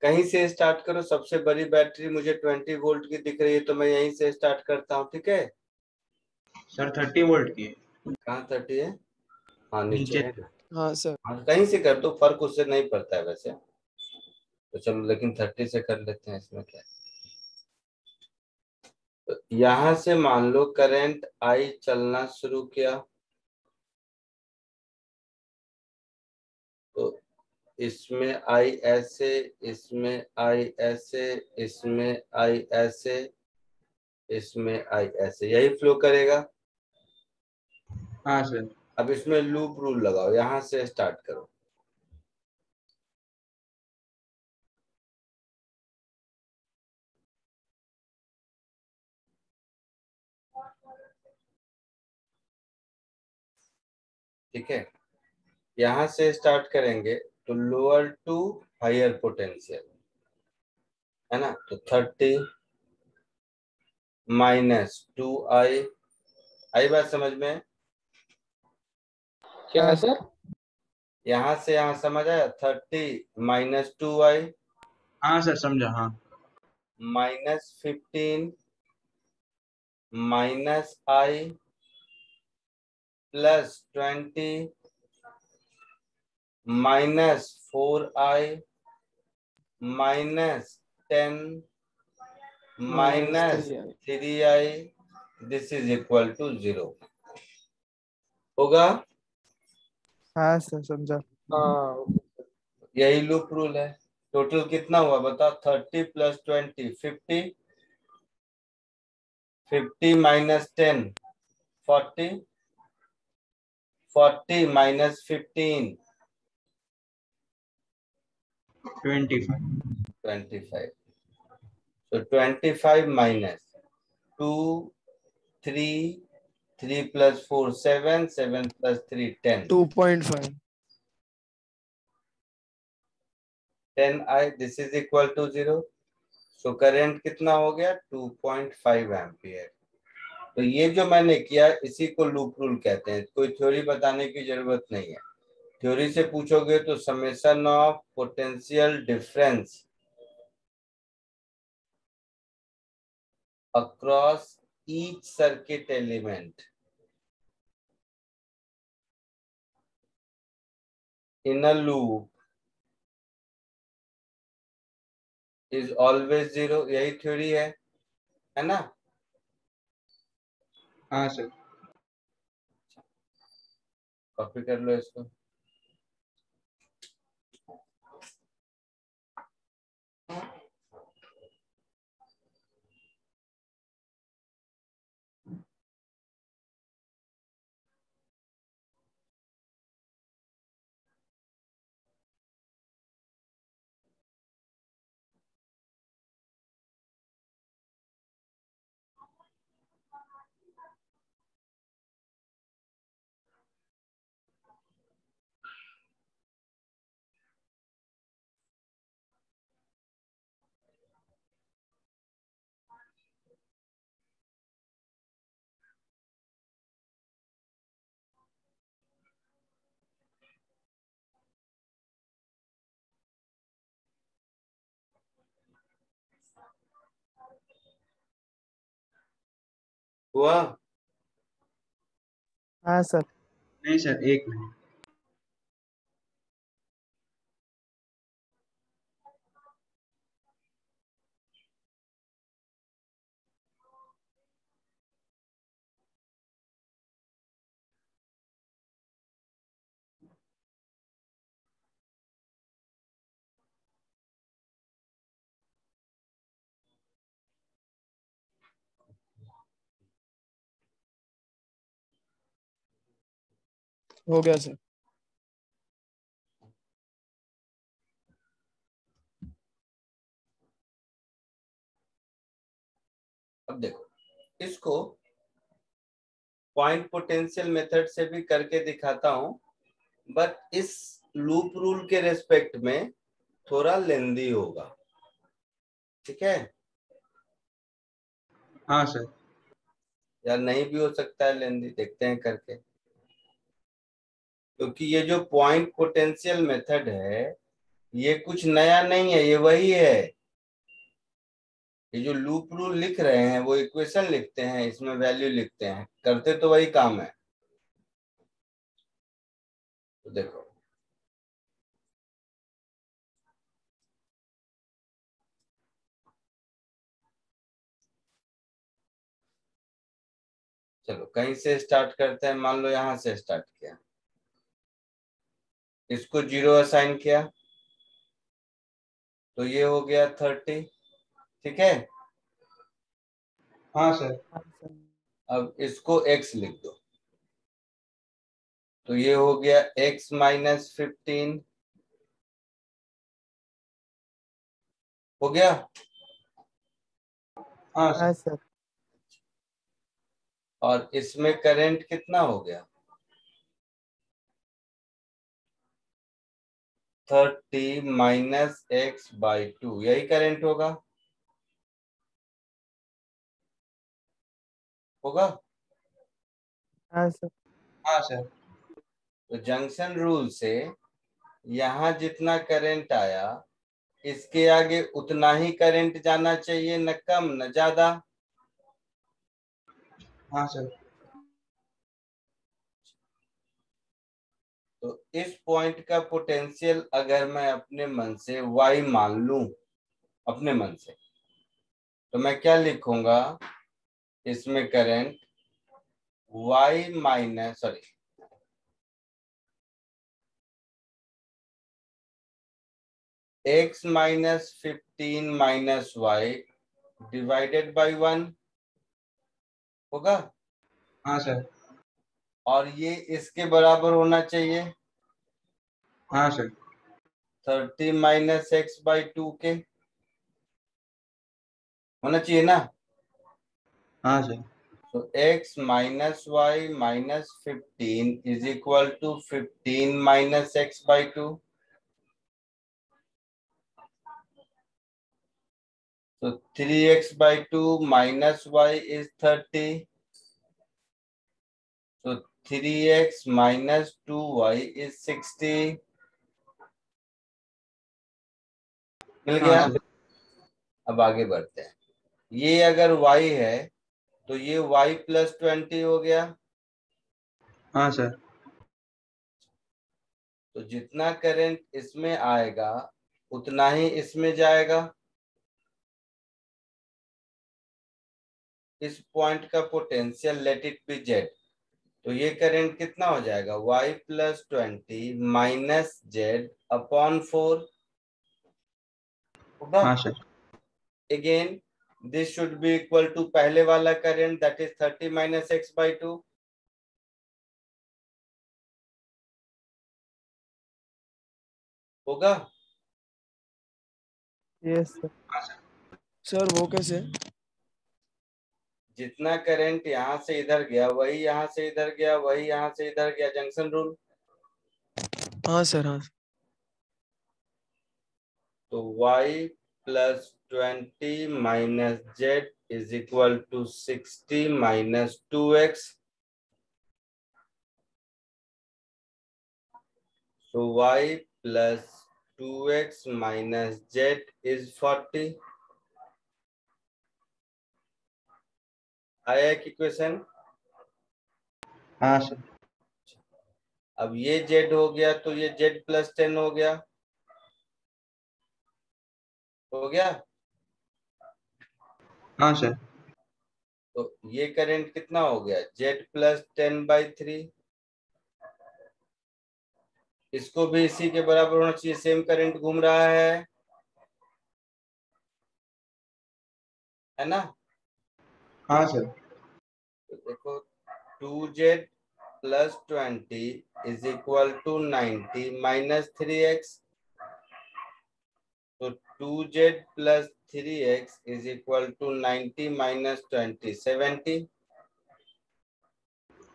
कहीं से स्टार्ट करो। सबसे बड़ी बैटरी मुझे 20 वोल्ट की दिख रही है, तो मैं यहीं से स्टार्ट करता हूँ, ठीक है? सर 30 वोल्ट की है। कहाँ 30 है? हाँ नीचे नीचे। है ना। हाँ सर। हाँ कहीं से कर दो, फर्क उससे नहीं पड़ता है वैसे। तो चलो, लेकिन 30 से कर लेते हैं, इसमें क्या है। तो यहां से मान लो करंट आई चलना शुरू किया, तो इसमें आई ऐसे, इसमें आई ऐसे, इसमें आई ऐसे, इसमें आई ऐसे, यही फ्लो करेगा। हाँ सर। अब इसमें लूप रूल लगाओ, यहां से स्टार्ट करो। ठीक है, यहां से स्टार्ट करेंगे तो लोअर टू हायर पोटेंशियल है ना। तो 30 -2i, आई बात समझ में? क्या सर? यहां से यहां समझ आया? 30 -2i हाँ सर समझा। हाँ। -15 -i +20 -4i -10 -3 -3i, this is equal to 0 होगा। हाँ सर समझा। हाँ यही लूप रूल है। टोटल कितना हुआ बताओ? 30 + 20 50, 50 -10 40, 40 -15 25। 25। So 25 -2 3, 3 + 4 7, 7 + 3 10, 2.5 10i, this is equal to 0। So current कितना हो गया? 2.5 एम्पियर। तो ये जो मैंने किया इसी को लूप रूल कहते हैं, कोई थ्योरी बताने की जरूरत नहीं है। थ्योरी से पूछोगे तो summation of potential difference across each circuit element in a loop is always 0. यही थ्योरी है ना? हाँ सर। कॉपी कर लो इसको। हुआ? हाँ सर। नहीं सर, एक मिनट। हो गया सर। अब देखो, इसको पॉइंट पोटेंशियल मेथड से भी करके दिखाता हूं, बट इस लूप रूल के रेस्पेक्ट में थोड़ा लेंदी होगा। ठीक है? हाँ सर। या नहीं भी हो सकता है लेंदी, देखते हैं करके। क्योंकि ये जो पॉइंट पोटेंशियल मेथड है ये कुछ नया नहीं है, ये वही है। ये जो लूप रूल लिख रहे हैं वो इक्वेशन लिखते हैं, इसमें वैल्यू लिखते हैं, करते तो वही काम है। तो देखो, चलो कहीं से स्टार्ट करते हैं। मान लो यहां से स्टार्ट किया, इसको 0 असाइन किया तो ये हो गया 30। ठीक है? हाँ सर। हाँ सर। अब इसको x लिख दो तो ये हो गया x माइनस 15। हो गया? हाँ हाँ सर। सर। और इसमें करंट कितना हो गया? 30 माइनस x/2, यही करंट होगा। होगा? हाँ सर। हाँ सर। तो जंक्शन रूल से यहाँ जितना करंट आया इसके आगे उतना ही करंट जाना चाहिए, न कम न ज्यादा। हाँ सर। तो इस पॉइंट का पोटेंशियल अगर मैं अपने मन से y मान लूं, अपने मन से, तो मैं क्या लिखूंगा? इसमें current y minus sorry x minus 15 minus y divided by 1 होगा। हाँ सर। और ये इसके बराबर होना चाहिए हाँ सर। 30 माइनस x/2 के, होना चाहिए ना? हाँ सर। तो x minus y minus 15 is equal to 15 minus x/2। तो 3x/2 माइनस y इज 30। तो 3x माइनस 2y इज 60। मिल हाँ गया? सर। अब आगे बढ़ते हैं। ये अगर y है तो ये y प्लस 20 हो गया। हाँ सर। तो जितना करंट इसमें आएगा उतना ही इसमें जाएगा। इस पॉइंट का potential let it be z. तो ये करंट कितना हो जाएगा, y plus 20 minus z upon 4 होगा। हाँ sir. Again this should be equal to पहले वाला current that is 30 minus x by 2। होगा। Yes sir. सर वो कैसे? जितना करंट यहाँ से इधर गया वही यहाँ से इधर गया, वही यहाँ से इधर गया, जंक्शन रूल। हाँ सर हाँ। तो y plus 20 minus z is equal to 60 minus 2x। So y plus 2x minus z is 40। आया कि क्वेश्चन? हाँ सर। अब ये z हो गया तो ये z प्लस 10 हो गया। हो गया। हाँ सर। तो ये करंट कितना हो गया, z प्लस 10/3। इसको भी इसी के बराबर होना चाहिए, सेम करंट घूम रहा है ना। हाँ सर। तो देखो 2z plus 20 is equal to 90 minus 3x। तो 2z plus 3x is equal to 90 minus 20 70।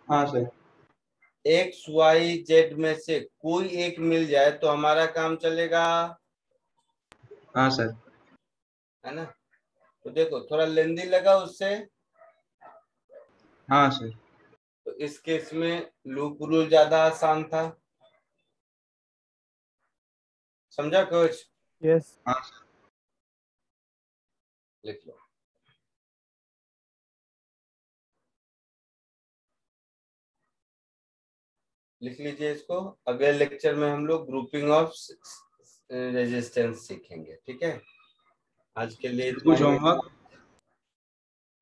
हाँ सर। एक्स वाई जेड में से कोई एक मिल जाए तो हमारा काम चलेगा, हाँ सर। है ना। तो देखो थोड़ा लेंदी लगा उससे। हाँ सर। तो इस केस में लूप रूल ज्यादा आसान था। समझा कुछ? यस। हाँ सर। लिख लो। लिख लीजिए इसको। अगले लेक्चर में हम लोग ग्रुपिंग ऑफ रेजिस्टेंस सीखेंगे, ठीक है। आज के लिए इतना कुछ ही। होमवर्क?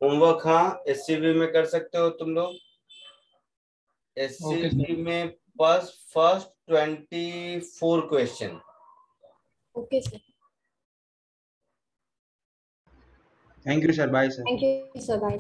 होमवर्क हाँ एससीबी में कर सकते हो तुम लोग। Okay SCB sir. में first 24 question. Okay sir. Thank you sir. Bye sir. Thank you sir. Bye.